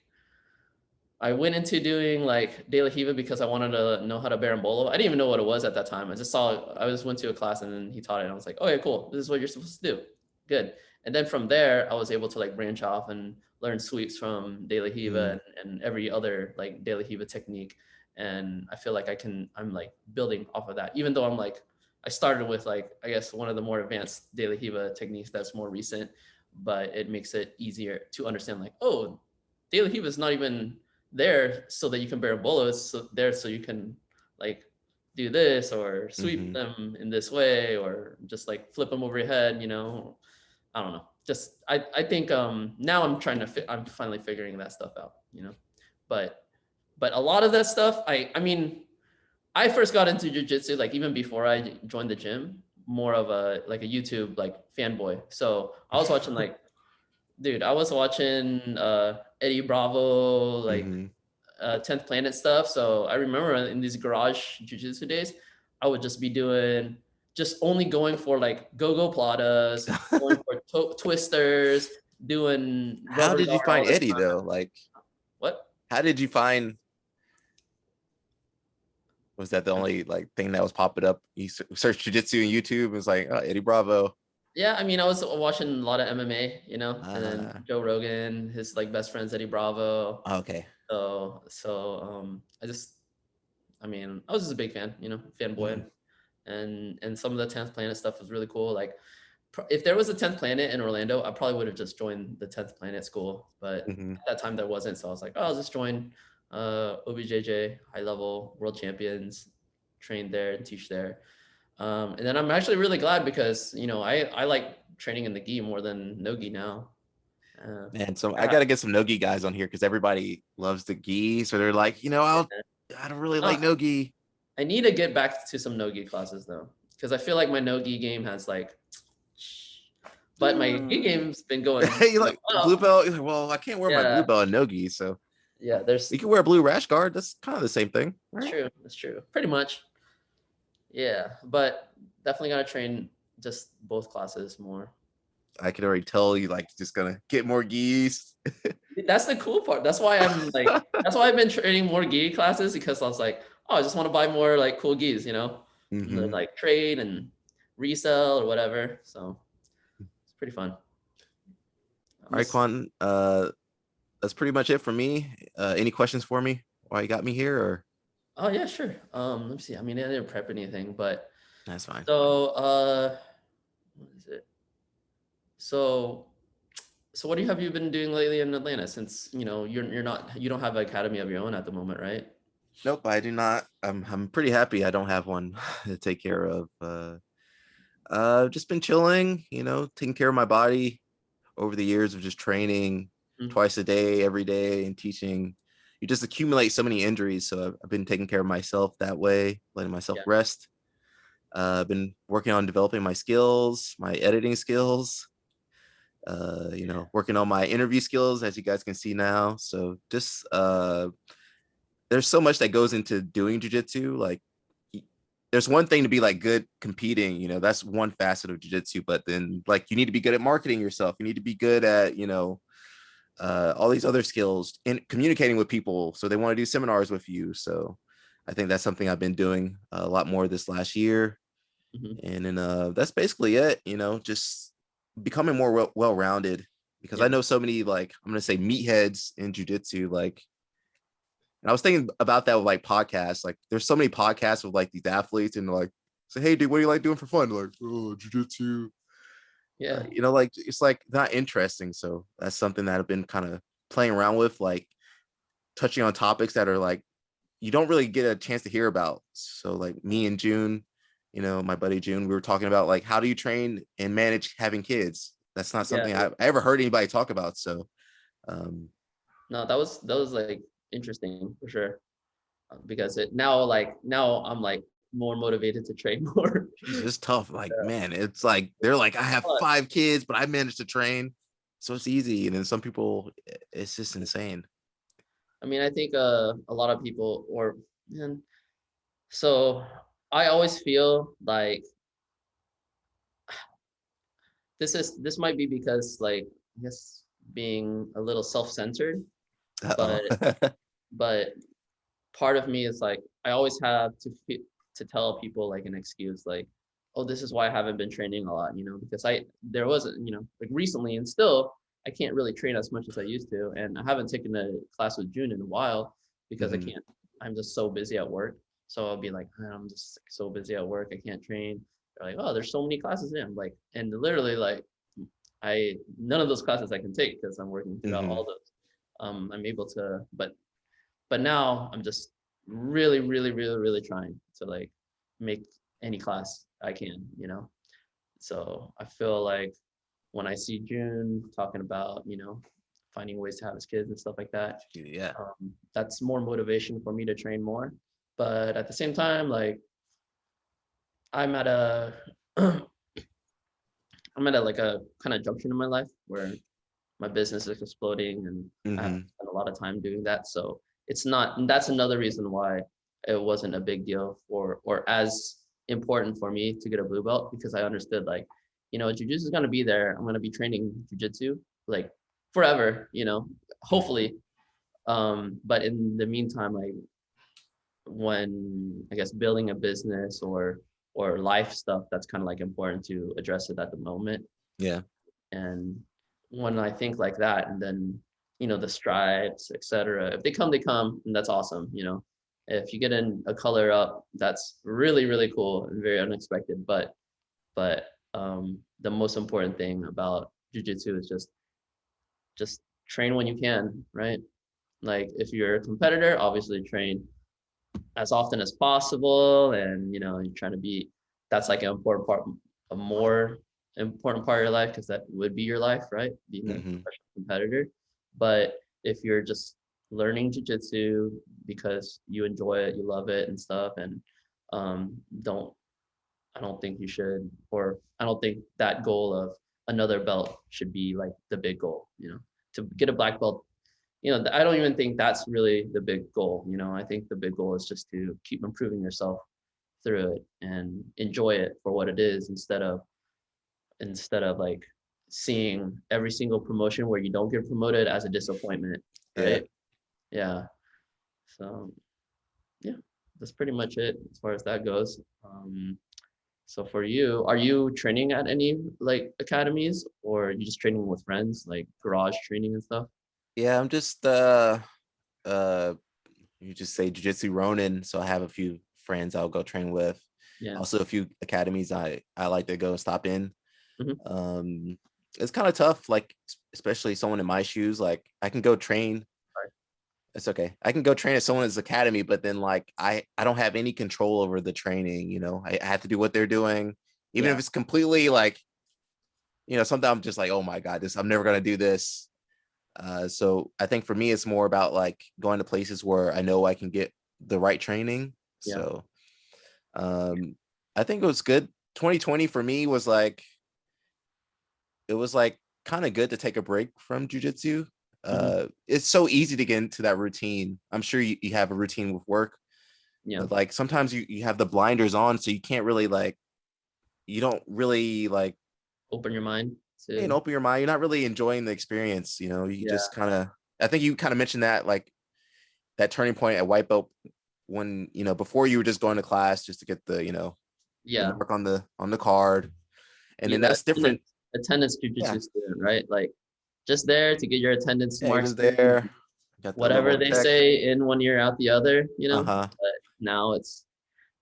Speaker 2: I went into doing like De La Hiva because I wanted to know how to berimbolo. I didn't even know what it was at that time. I just saw, I just went to a class and then he taught it. And I was like, okay, cool. This is what you're supposed to do. Good. And then from there, I was able to like branch off and learn sweeps from De La Hiva and every other like De La Hiva technique. And I feel like I'm like building off of that, even though I'm like, I started with like, I guess one of the more advanced De La Hiva techniques that's more recent, but it makes it easier to understand like, oh, De La Hiva is not even there so that you can berimbolo. It's there so you can like do this or sweep them in this way or just like flip them over your head, you know. I don't know. Just I think now I'm trying to I'm finally figuring that stuff out, you know. But a lot of that stuff, I mean, I first got into jiu-jitsu like even before I joined the gym, more of a like a YouTube like fanboy. So I was watching like, dude, I was watching Eddie Bravo, like 10th Planet stuff. So I remember in these garage jiu-jitsu days, I would just be doing, just only going for like go-go platas, going for twisters, doing
Speaker 1: How
Speaker 2: rubber
Speaker 1: did you
Speaker 2: guard all
Speaker 1: find
Speaker 2: the
Speaker 1: Eddie
Speaker 2: time.
Speaker 1: though? Like,
Speaker 2: What?
Speaker 1: how did you find? Was that the only like thing that was popping up? You search jiu-jitsu on YouTube. It was like, oh, Eddie Bravo.
Speaker 2: Yeah, I mean, I was watching a lot of MMA, you know, and then
Speaker 1: Ah,
Speaker 2: Joe Rogan, his like best friend's Eddie Bravo.
Speaker 1: okay.
Speaker 2: So I just, I mean, I was just a big fan, you know, fanboy, and some of the 10th Planet stuff was really cool. Like, if there was a 10th Planet in Orlando, I probably would have just joined the 10th Planet school. But at that time, there wasn't, so I was like, oh, I'll just join OBJJ, high level world champions, train there and teach there. And then I'm actually really glad because you know I like training in the gi more than no gi now.
Speaker 1: Man, so I
Speaker 2: I,
Speaker 1: got to get some nogi guys on here because everybody loves the gi. So they're like, I don't really like
Speaker 2: uh,
Speaker 1: nogi.
Speaker 2: I need to get back to some no gi classes though, because I feel like my no gi game has like, but my gi game's been going
Speaker 1: You like blue
Speaker 2: up.
Speaker 1: belt? Well, I can't wear my blue
Speaker 2: Yeah,
Speaker 1: belt in nogi, so
Speaker 2: yeah.
Speaker 1: you can wear a blue rash guard. That's kind of the same thing,
Speaker 2: That's
Speaker 1: right?
Speaker 2: true. That's true. Pretty much. Yeah, but definitely gotta train just both classes more.
Speaker 1: I can already tell you like just gonna get more gis.
Speaker 2: That's the cool part. That's why I'm like, that's why I've been training more gi classes because I was like, oh, I just want to buy more like cool gis, you know, and then like trade and resell or whatever. So it's pretty fun.
Speaker 1: All right, Quan. That's pretty much it for me. Any questions for me? Why you got me here, or
Speaker 2: Oh yeah, sure. Let me see. I mean, I didn't prep anything, but
Speaker 1: that's fine.
Speaker 2: so what is it? So so what have you been doing lately in Atlanta since you know you're not, you don't have an academy of your own at the moment, right?
Speaker 1: Nope, I do not. I'm pretty happy I don't have one to take care of. Just been chilling, taking care of my body over the years of just training
Speaker 2: Mhm.
Speaker 1: twice a day, every day, and teaching. You just accumulate so many injuries. So I've been taking care of myself that way, letting myself
Speaker 2: Yeah.
Speaker 1: rest. I've been working on developing my skills, my editing skills, working on my interview skills, as you guys can see now. So just there's so much that goes into doing jujitsu. Like there's one thing to be like good competing, that's one facet of jiu-jitsu, but then like you need to be good at marketing yourself. You need to be good at, all these other skills and communicating with people. So they want to do seminars with you. So I think that's something I've been doing a lot more this last year.
Speaker 2: Mhm.
Speaker 1: And then that's basically it, just becoming more well-rounded because I
Speaker 2: Yeah.
Speaker 1: know so many, like, I'm going to say meatheads in jiu-jitsu, like, and I was thinking about that with like podcasts. Like, there's so many podcasts with like these athletes, and like, say, hey, dude, what do you like doing for fun? Like, oh, jujitsu.
Speaker 2: Yeah.
Speaker 1: Like it's like not interesting. So that's something that I've been kind of playing around with, like touching on topics that are like you don't really get a chance to hear about. So like me and June, my buddy June, we were talking about like, how do you train and manage having kids? That's not
Speaker 2: Yeah.
Speaker 1: something I ever heard anybody talk about. So,
Speaker 2: No, that was like interesting for sure. Because now I'm like more motivated to train more.
Speaker 1: it's tough. Like,
Speaker 2: Yeah.
Speaker 1: man, it's like they're like, I have
Speaker 2: But
Speaker 1: 5 kids, but I managed to train, so it's easy. And then some people, it's just insane.
Speaker 2: I mean, I think a lot of people or man, so I always feel like this might be because like I guess being a little self-centered,
Speaker 1: Uh-oh.
Speaker 2: but but part of me is like I always have to tell people like an excuse like, oh, this is why I haven't been training a lot, because there wasn't, like recently and still I can't really train as much as I used to, and I haven't taken a class with June in a while because
Speaker 1: Mhm.
Speaker 2: I'm just so busy at work. So I'll be like, "Man, I'm just so busy at work, I can't train." They're like, oh, there's so many classes in. I'm like, and literally like I none of those classes I can take because I'm working throughout
Speaker 1: Mhm.
Speaker 2: all those. I'm able to, but now I'm just really, really, really, really trying to like make any class I can. So I feel like when I see June talking about, finding ways to have his kids and stuff like that,
Speaker 1: Yeah.
Speaker 2: that's more motivation for me to train more. But at the same time, like I'm at a I'm at like a kind of junction in my life where my business is exploding and I have to
Speaker 1: Mhm.
Speaker 2: spend a lot of time doing that. So it's not, and that's another reason why it wasn't a big deal or as important for me to get a blue belt, because I understood like, jujitsu is going to be there. I'm going to be training jujitsu like forever, hopefully. But in the meantime, like when I guess building a business or life stuff, that's kind of like important to address it at the moment.
Speaker 1: Yeah.
Speaker 2: And when I think like that, and then the stripes, etc., if they come, they come, and that's awesome. If you get in a color up, that's really really cool and very unexpected. But the most important thing about jujitsu is just train when you can, right? Like if you're a competitor, obviously train as often as possible, and you're trying to be. That's like an important part, a more important part of your life, because that would be your life, right? Being a
Speaker 1: Mhm.
Speaker 2: professional competitor. But if you're just learning jujitsu because you enjoy it, you love it and stuff, and don't I don't think you should, or I don't think that goal of another belt should be like the big goal. To get a black belt, I don't even think that's really the big goal. I think the big goal is just to keep improving yourself through it and enjoy it for what it is, instead of like seeing every single promotion where you don't get promoted as a disappointment,
Speaker 1: Yeah.
Speaker 2: right? Yeah. So yeah, that's pretty much it as far as that goes. So for you, are you training at any like academies, or are you just training with friends, like garage training and stuff?
Speaker 1: Yeah. I'm just uh you just say Jiu-Jitsu Ronin. So I have a few friends I'll go train with.
Speaker 2: Yeah.
Speaker 1: Also a few academies I like to go stop in.
Speaker 2: Hmm.
Speaker 1: Um it's kind of tough, like especially someone in my shoes. Like I can go train.
Speaker 2: Right.
Speaker 1: It's okay. I can go train at someone's academy, but then like I don't have any control over the training, I have to do what they're doing, even
Speaker 2: Yeah.
Speaker 1: if it's completely like, sometimes I'm just like, oh my God, I'm never gonna do this. So I think for me, it's more about like going to places where I know I can get the right training.
Speaker 2: Yeah.
Speaker 1: So um, I think it was good. 2020 for me was like, it was like kind of good to take a break from jujitsu.
Speaker 2: Hmm.
Speaker 1: It's so easy to get into that routine. I'm sure you have a routine with work,
Speaker 2: Yeah.
Speaker 1: but like sometimes you have the blinders on, so you can't really like, you don't really like,
Speaker 2: Open your mind to.
Speaker 1: open your mind. You're not really enjoying the experience. You
Speaker 2: Yeah.
Speaker 1: just kind of, I think you kind of mentioned that like that turning point at white belt, when before you were just going to class just to get the
Speaker 2: Yeah.
Speaker 1: mark on the card, and
Speaker 2: Be
Speaker 1: then
Speaker 2: that
Speaker 1: that's different.
Speaker 2: attendance
Speaker 1: Yeah,
Speaker 2: jujitsu student, right? Like just there to get your attendance
Speaker 1: yeah, you're
Speaker 2: marks
Speaker 1: just
Speaker 2: in,
Speaker 1: there, got the
Speaker 2: whatever
Speaker 1: little
Speaker 2: they
Speaker 1: check.
Speaker 2: say in 1 year, out the other.
Speaker 1: Uh-huh.
Speaker 2: But now it's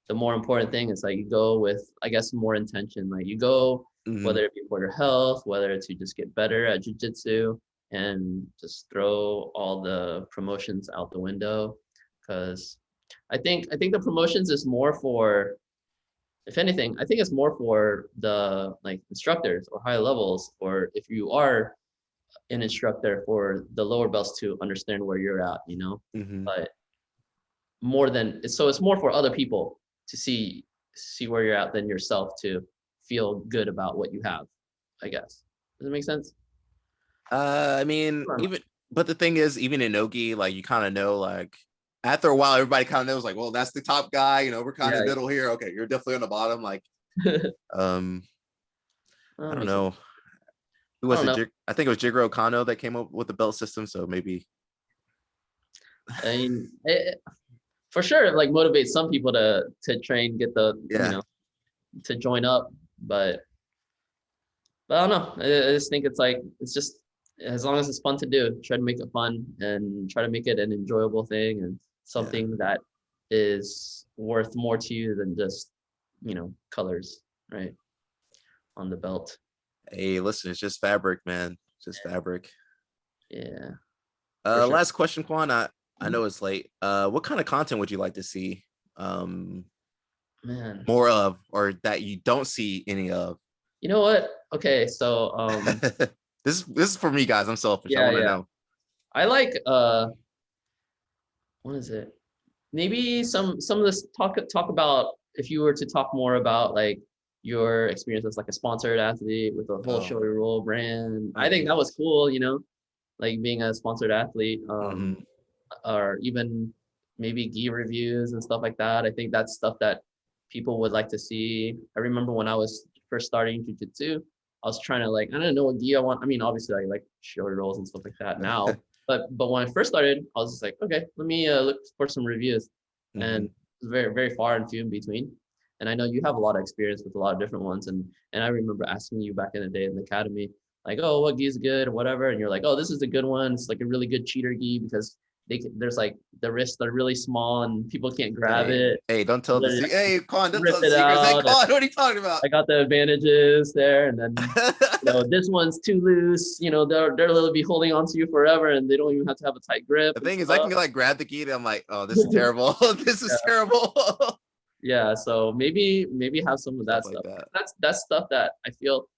Speaker 2: the more important thing is like you go with, I guess, more intention. Like you go,
Speaker 1: Hmm.
Speaker 2: whether it be for your health, whether it's to just get better at jujitsu, and just throw all the promotions out the window. Because I think the promotions is more for if anything, I think it's more for the like instructors or high levels, or if you are an instructor, for the lower belts to understand where you're at, you know.
Speaker 1: Hmm.
Speaker 2: But more than so, it's more for other people to see where you're at than yourself to feel good about what you have, I guess. Does it make sense?
Speaker 1: I mean,
Speaker 2: I don't know.
Speaker 1: even but the thing is, even in Nogi, like you kind of know, like after a while, everybody kind of knows, like, well, that's the top guy. You know, we're kind of
Speaker 2: Yeah,
Speaker 1: middle here. Okay, you're definitely on the bottom. Like,
Speaker 2: yeah.
Speaker 1: um, I
Speaker 2: That
Speaker 1: don't
Speaker 2: makes sense.
Speaker 1: know. Who
Speaker 2: I
Speaker 1: was
Speaker 2: don't
Speaker 1: it?
Speaker 2: know.
Speaker 1: I think it was Jigoro Kano that came up with the belt system. So maybe,
Speaker 2: I mean, for sure, it like motivates some people to train, get the, you
Speaker 1: yeah.
Speaker 2: know, to join up. But I don't know. I just think it's like it's just as long as it's fun to do, try to make it fun and try to make it an enjoyable thing and
Speaker 1: Yeah.
Speaker 2: something that is worth more to you than just, you know, colors, right, on the belt.
Speaker 1: Hey, listen, it's just fabric, man. It's just fabric.
Speaker 2: Yeah, for sure.
Speaker 1: Last question, Quan. I
Speaker 2: Mhm.
Speaker 1: know it's late. What kind of content would you like to see um
Speaker 2: Man,
Speaker 1: more of, or that you don't see any of?
Speaker 2: you know what? Okay, so
Speaker 1: This is for me, guys. I'm selfish. I
Speaker 2: yeah,
Speaker 1: want to
Speaker 2: yeah.
Speaker 1: know.
Speaker 2: I like what is it? Maybe some of this talk about if you were to talk more about like your experience as like a sponsored athlete with the whole
Speaker 1: Oh,
Speaker 2: show your role brand.
Speaker 1: oh
Speaker 2: I think that was
Speaker 1: Jesus.
Speaker 2: cool, you know, like being a sponsored athlete,
Speaker 1: Hmm.
Speaker 2: or even maybe gi reviews and stuff like that. I think that's stuff that people would like to see. I remember when I was first starting jiu-jitsu, I was trying to like, I don't know what gi I want. I mean, obviously I like showy rolls and stuff like that now. But when I first started, I was just like, okay, let me look for some reviews. And
Speaker 1: Hmm.
Speaker 2: it's very, very far and few in between. And I know you have a lot of experience with a lot of different ones. And I remember asking you back in the day in the academy, like, oh, what gi is good or whatever. And you're like, oh, this is a good one. It's like a really good cheater gi because there's like the wrists are really small and people can't grab
Speaker 1: Hey,
Speaker 2: it.
Speaker 1: hey, don't tell
Speaker 2: You
Speaker 1: the
Speaker 2: literally have
Speaker 1: secret.
Speaker 2: to
Speaker 1: Hey, Quan, don't
Speaker 2: rip
Speaker 1: tell the
Speaker 2: it
Speaker 1: secrets. Hey,
Speaker 2: out. And
Speaker 1: Quan, what are you talking about?
Speaker 2: I got the advantages there. And then, you know, this one's too loose. You know, they're literally be holding on to you forever and they don't even have to have a tight grip
Speaker 1: The
Speaker 2: and
Speaker 1: thing is, I
Speaker 2: stuff.
Speaker 1: can like grab the key and I'm like, oh, this is terrible. This is
Speaker 2: Yeah.
Speaker 1: terrible.
Speaker 2: Yeah. So maybe have some of
Speaker 1: Stuff
Speaker 2: that
Speaker 1: like
Speaker 2: stuff.
Speaker 1: that.
Speaker 2: That's stuff that I feel,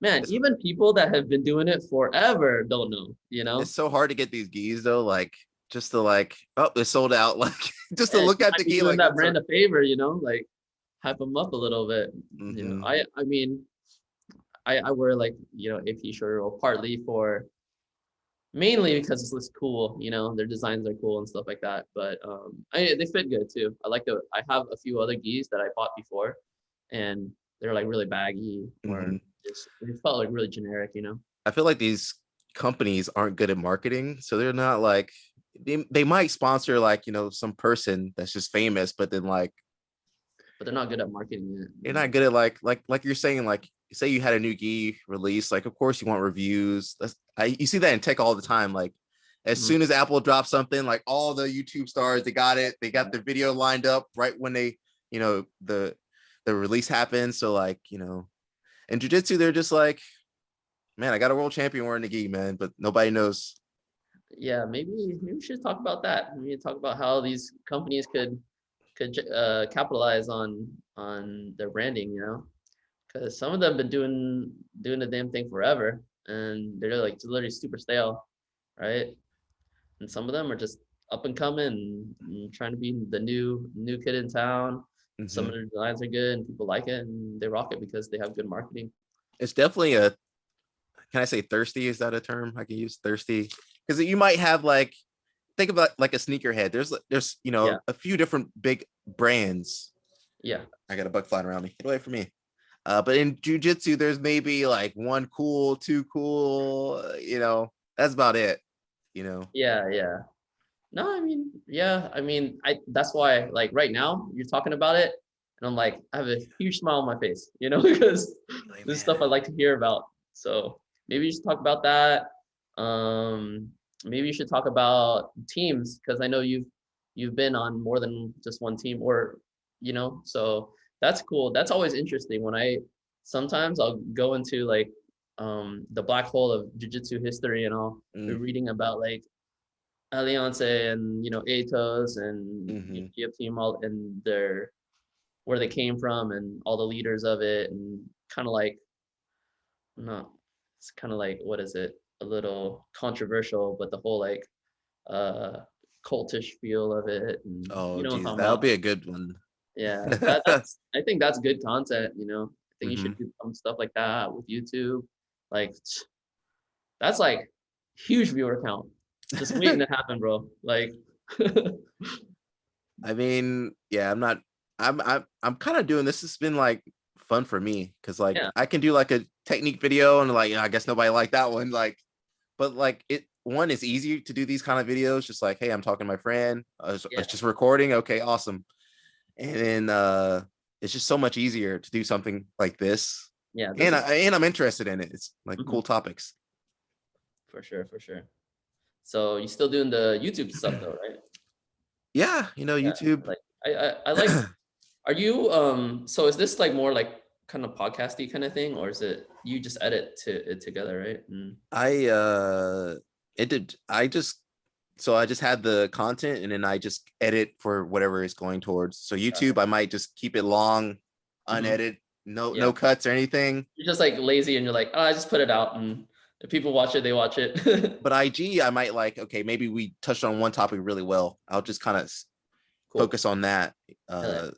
Speaker 2: man,
Speaker 1: It's
Speaker 2: even people that have been doing it forever don't know, you
Speaker 1: it's
Speaker 2: know?
Speaker 1: so hard to get these gis though. Like just to like, oh, it's sold out. Like just to
Speaker 2: And
Speaker 1: look
Speaker 2: you
Speaker 1: at
Speaker 2: might
Speaker 1: the
Speaker 2: be
Speaker 1: gi,
Speaker 2: doing
Speaker 1: like
Speaker 2: that
Speaker 1: that's
Speaker 2: brand
Speaker 1: our.
Speaker 2: a favor, you know, like hype them up a little bit. You know,
Speaker 1: Hmm.
Speaker 2: I mean, I wear like, you know, AP shirt or partly for mainly because it looks cool, you know, their designs are cool and stuff like that. But they fit good too. I have a few other gis that I bought before and they're like really baggy or
Speaker 1: Hmm.
Speaker 2: just it felt like really generic, you know.
Speaker 1: I feel like these companies aren't good at marketing, so they're not like they might sponsor like some person that's just famous, but then like
Speaker 2: But they're not good at marketing it,
Speaker 1: you're
Speaker 2: you know.
Speaker 1: not good at like you're saying, like say you had a new gi release, like of course you want reviews. You see that in tech all the time. Like as
Speaker 2: Mhm.
Speaker 1: soon as Apple drops something, like all the YouTube stars, they got it, they got the video lined up right when they the release happens. So like in jiu-jitsu they're just like, man, I got a world champion wearing the gi, man, but nobody knows.
Speaker 2: Yeah, maybe we should talk about that. We need to talk about how these companies could capitalize on their branding, you know, because some of them been doing the damn thing forever, and they're like literally super stale, right? And some of them are just up and coming and trying to be the new kid in town. Some
Speaker 1: Hmm.
Speaker 2: of their designs are good and people like it and they rock it because they have good marketing.
Speaker 1: It's definitely a, can I say thirsty? Is that a term I can use? Thirsty, because you might have like, think about like a sneakerhead. There's
Speaker 2: Yeah,
Speaker 1: a few different big brands.
Speaker 2: yeah,
Speaker 1: I got a bug flying around me. Get away from me. But in jujitsu, there's maybe like one cool, two cool. That's about it. You know.
Speaker 2: yeah. No, I mean, yeah, I mean, I that's why like right now you're talking about it and I'm like I have a huge smile on my face, you know, because
Speaker 1: Like,
Speaker 2: this is
Speaker 1: man,
Speaker 2: stuff I like to hear about. So maybe you should talk about that. Um, maybe you should talk about teams because I know you've been on more than just one team or you know, so that's cool. That's always interesting when I sometimes I'll go into like the black hole of jiu-jitsu history and I'll be
Speaker 1: mm,
Speaker 2: reading about like Alliance and you know Atos and
Speaker 1: mm-hmm.
Speaker 2: Team all and their where they came from and all the leaders of it, and kind of like, not, it's kind of like, what is it? A little controversial, but the whole like uh cultish feel of it, and you
Speaker 1: Oh,
Speaker 2: know what I'm
Speaker 1: geez,
Speaker 2: talking
Speaker 1: that'll
Speaker 2: about.
Speaker 1: be a good one.
Speaker 2: Yeah, that's I think that's good content, you know. I think you
Speaker 1: Hmm.
Speaker 2: should do some stuff like that with YouTube. Like that's like huge viewer count. Just waiting to happen, bro. Like
Speaker 1: I mean, yeah, I'm not. I'm kind of doing this. Has been like fun for me because like
Speaker 2: yeah,
Speaker 1: I can do like a technique video and like I guess nobody liked that one. Like, but like it one is easier to do these kind of videos. Just like, hey, I'm talking to my friend. I was
Speaker 2: yeah,
Speaker 1: just recording. Okay, awesome. And then it's just so much easier to do something like this.
Speaker 2: yeah. This
Speaker 1: And
Speaker 2: is
Speaker 1: I'm interested in it. It's like
Speaker 2: mhm,
Speaker 1: cool topics.
Speaker 2: for sure, for sure. So you still doing the YouTube stuff though, right?
Speaker 1: Yeah,
Speaker 2: Yeah.
Speaker 1: YouTube.
Speaker 2: Like I like. Are you so is this like more like kind of podcasty kind of thing, or is it you just edit to it together, right? Mm.
Speaker 1: I it did I just so I just had the content and then I just edit for whatever it's going towards. So YouTube, I might just keep it long,
Speaker 2: Mm-hmm.
Speaker 1: unedited,
Speaker 2: Yeah.
Speaker 1: no cuts or anything.
Speaker 2: You're just like lazy and you're like, oh, I just put it out, and if people watch it, they watch it.
Speaker 1: But IG, I might like, okay, maybe we touched on one topic really well. I'll just kind of
Speaker 2: Cool.
Speaker 1: focus on that.
Speaker 2: Hell yeah.
Speaker 1: Uh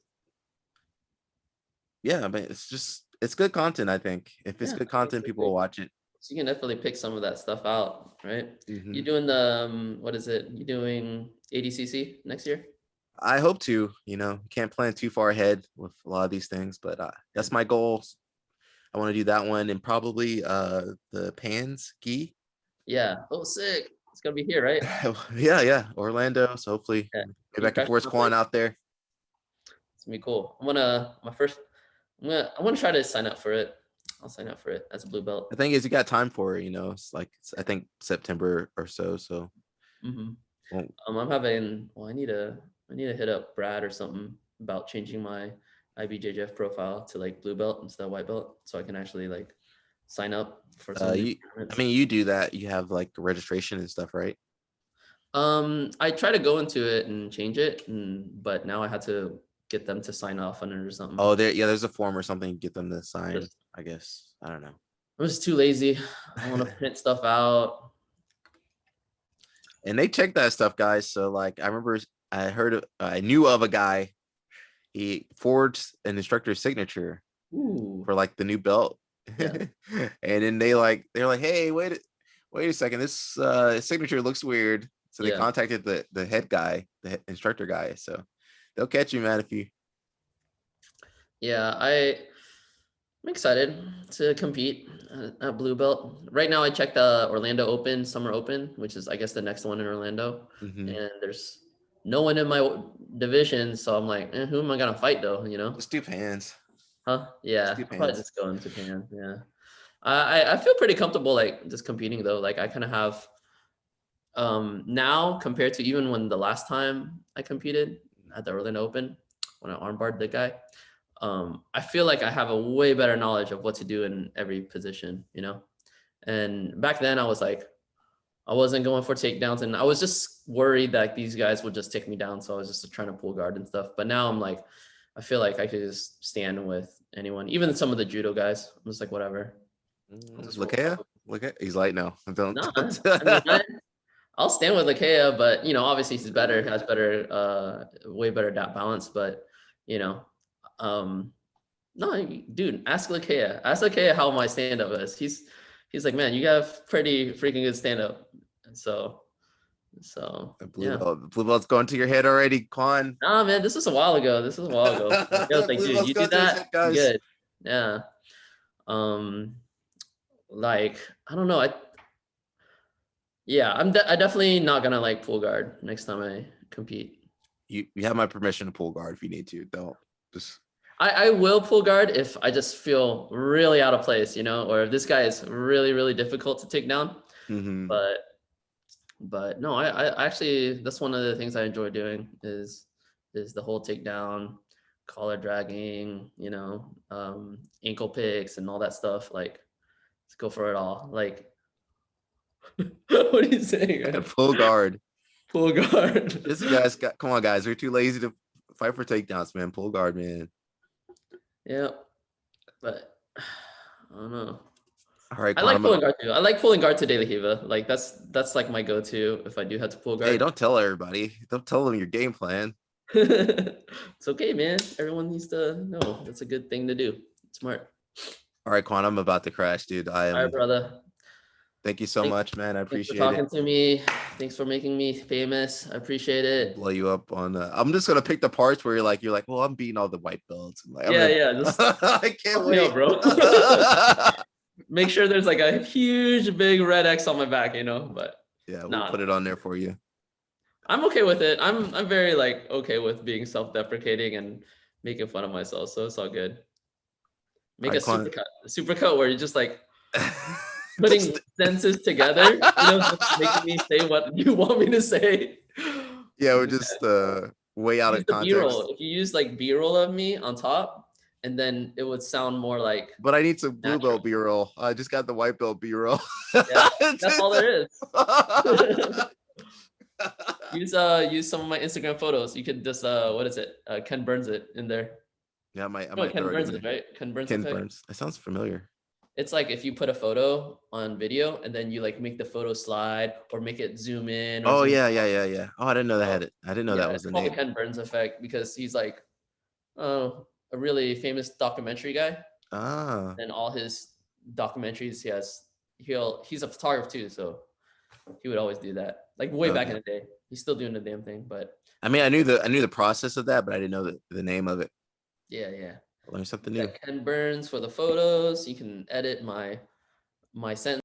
Speaker 1: yeah, but it's good content, I think. If it's
Speaker 2: Yeah,
Speaker 1: good
Speaker 2: I think
Speaker 1: content,
Speaker 2: so
Speaker 1: people
Speaker 2: too.
Speaker 1: will watch it.
Speaker 2: So you can definitely pick some of that stuff out, right? You
Speaker 1: Hmm.
Speaker 2: doing the what is it? You doing ADCC next year?
Speaker 1: I hope to, can't plan too far ahead with a lot of these things, but
Speaker 2: Yeah.
Speaker 1: that's my goal. I want to do that one and probably the Pans Ski.
Speaker 2: Yeah. Oh, sick. It's gonna be here, right?
Speaker 1: Yeah, Orlando. So hopefully
Speaker 2: Yeah. Can
Speaker 1: maybe
Speaker 2: you
Speaker 1: I can
Speaker 2: crash
Speaker 1: force
Speaker 2: my
Speaker 1: Quan
Speaker 2: place?
Speaker 1: out there.
Speaker 2: It's gonna be cool. I'm gonna my first. I want to try to sign up for it. I'll sign up for it as a blue belt.
Speaker 1: The thing is, you got time for it. It's like I think September or so. So
Speaker 2: Hmm.
Speaker 1: well,
Speaker 2: I'm having. Well, I need to hit up Brad or something about changing my IBJJF profile to like blue belt instead of white belt, so I can actually like sign up for some of these
Speaker 1: I
Speaker 2: tournaments.
Speaker 1: mean, you do that. You have like registration and stuff, right?
Speaker 2: I try to go into it and change it, but now I had to get them to sign off on it or something.
Speaker 1: Oh, there's a form or something. Get them to sign.
Speaker 2: Just
Speaker 1: I guess I don't know.
Speaker 2: I'm just too lazy. I want to print stuff out.
Speaker 1: And they check that stuff, guys. So like, I knew of a guy. He forged an instructor's signature
Speaker 2: Ooh,
Speaker 1: for like the new belt.
Speaker 2: yeah,
Speaker 1: And then they're like, hey, wait a second, this signature looks weird. So they
Speaker 2: yeah.
Speaker 1: contacted the head guy, the instructor guy. So they'll catch you, man, if you
Speaker 2: Yeah, I'm excited to compete at blue belt. Right now, I checked the Orlando Open, Summer Open, which is I guess the next one in Orlando,
Speaker 1: mhm.
Speaker 2: and there's no one in my division, so I'm like, who am I gonna fight though? You know?
Speaker 1: Just do pans.
Speaker 2: Huh?
Speaker 1: Just
Speaker 2: Yeah,
Speaker 1: do
Speaker 2: I'll probably
Speaker 1: pans.
Speaker 2: just go in Japan. Yeah, I feel pretty comfortable like just competing though. Like I kind of have now compared to even when the last time I competed at the Orlando Open when I armbarred the guy. I feel like I have a way better knowledge of what to do in every position, you know? And back then I was like, I wasn't going for takedowns and I was just worried that these guys would just take me down. So I was just trying to pull guard and stuff. But now I'm like, I feel like I could just stand with anyone, even some of the judo guys. I'm just like, whatever. I'll just roll.
Speaker 1: Look at he's light now. Don't,
Speaker 2: No,
Speaker 1: don't.
Speaker 2: I mean, I'll stand with Lakea, but you know, obviously he's better, has better, way better balance. But you know, um, no, dude, ask Lakea. Ask Lakea how my stand up is. He's like, man, you have pretty freaking good stand up. And so yeah.
Speaker 1: Blue belt's going to your head already, Quan.
Speaker 2: Nah, man, this was a while ago. This was a while ago. Like, I was like,
Speaker 1: Blue
Speaker 2: dude,
Speaker 1: belt's
Speaker 2: you do
Speaker 1: going to his head,
Speaker 2: that, you
Speaker 1: guys.
Speaker 2: good. Yeah. Um, like I don't know. Yeah, I definitely not gonna like pull guard next time I compete.
Speaker 1: You have my permission to pull guard if you need to. Don't just
Speaker 2: I will pull guard if I just feel really out of place, you know, or if this guy is really, really difficult to take down.
Speaker 1: mhm.
Speaker 2: But no, I actually that's one of the things I enjoy doing is the whole takedown, collar dragging, you know, ankle picks and all that stuff. Like, let's go for it all. Like, what are you saying, man?
Speaker 1: Full guard.
Speaker 2: Pull guard.
Speaker 1: Come on, guys. We're too lazy to fight for takedowns, man. Pull guard, man.
Speaker 2: Yeah, but I don't know.
Speaker 1: All right,
Speaker 2: I
Speaker 1: Quan,
Speaker 2: like pulling guard too. I like pulling guard to De La Hiva. Like that's like my go-to if I do have to pull
Speaker 1: hey,
Speaker 2: guard.
Speaker 1: don't tell everybody. Don't tell them your game plan.
Speaker 2: It's okay, man. Everyone needs to know that's a good thing to do. Smart.
Speaker 1: All right, Quan, I'm about to crash, dude. I
Speaker 2: All right,
Speaker 1: am.
Speaker 2: brother.
Speaker 1: Thank you so
Speaker 2: Thanks,
Speaker 1: much, man. I
Speaker 2: thanks for
Speaker 1: appreciate it.
Speaker 2: talking to me. Thanks for making me famous. I appreciate it.
Speaker 1: Blow you up on. I'm just gonna pick the parts where you're like, well, I'm beating all the white belts. I'm like, I'm
Speaker 2: Yeah,
Speaker 1: gonna.
Speaker 2: yeah. Just
Speaker 1: I can't
Speaker 2: hook me up,
Speaker 1: wait.
Speaker 2: bro. Make sure there's like a huge big red X on my back, but
Speaker 1: Yeah, we'll
Speaker 2: nah,
Speaker 1: put it on there for you.
Speaker 2: I'm okay with it. I'm very like okay with being self-deprecating and making fun of myself, so it's all good.
Speaker 1: All
Speaker 2: Make a
Speaker 1: right, Quan.
Speaker 2: super cut where you're just like putting
Speaker 1: Just
Speaker 2: sentences together, just making me say what you want me to say.
Speaker 1: yeah, we're
Speaker 2: Do
Speaker 1: just
Speaker 2: that.
Speaker 1: way out
Speaker 2: Use
Speaker 1: of
Speaker 2: the
Speaker 1: context.
Speaker 2: B-roll. If you use like B-roll of me on top, and then it would sound more like
Speaker 1: But I need some blue
Speaker 2: natural.
Speaker 1: belt B-roll. I just got the white belt B-roll.
Speaker 2: Yeah, that's all there is. Use some of my Instagram photos. You could just what is it? Ken Burns it in there.
Speaker 1: Yeah, I
Speaker 2: No,
Speaker 1: might
Speaker 2: Ken
Speaker 1: throw it in
Speaker 2: Burns it,
Speaker 1: there.
Speaker 2: right? Ken Burns
Speaker 1: Ken
Speaker 2: effect.
Speaker 1: Burns. That sounds familiar.
Speaker 2: It's like if you put a photo on video and then you like make the photo slide or make it zoom in or
Speaker 1: Oh
Speaker 2: zoom
Speaker 1: yeah,
Speaker 2: out.
Speaker 1: yeah, yeah, yeah. Oh, I didn't know that
Speaker 2: So
Speaker 1: had it. I didn't know
Speaker 2: yeah,
Speaker 1: that was
Speaker 2: it's
Speaker 1: the
Speaker 2: called the
Speaker 1: name.
Speaker 2: Ken Burns effect because he's like a really famous documentary guy.
Speaker 1: Ah,
Speaker 2: And all his documentaries, he's a photographer too, so he would always do that. Like way back
Speaker 1: okay.
Speaker 2: in the day. He's still doing the damn thing, but
Speaker 1: I mean, I knew the process of that, but I didn't know the name of it.
Speaker 2: yeah, yeah.
Speaker 1: Learn something
Speaker 2: Yeah,
Speaker 1: new.
Speaker 2: Ken Burns for the photos. You can edit my sentence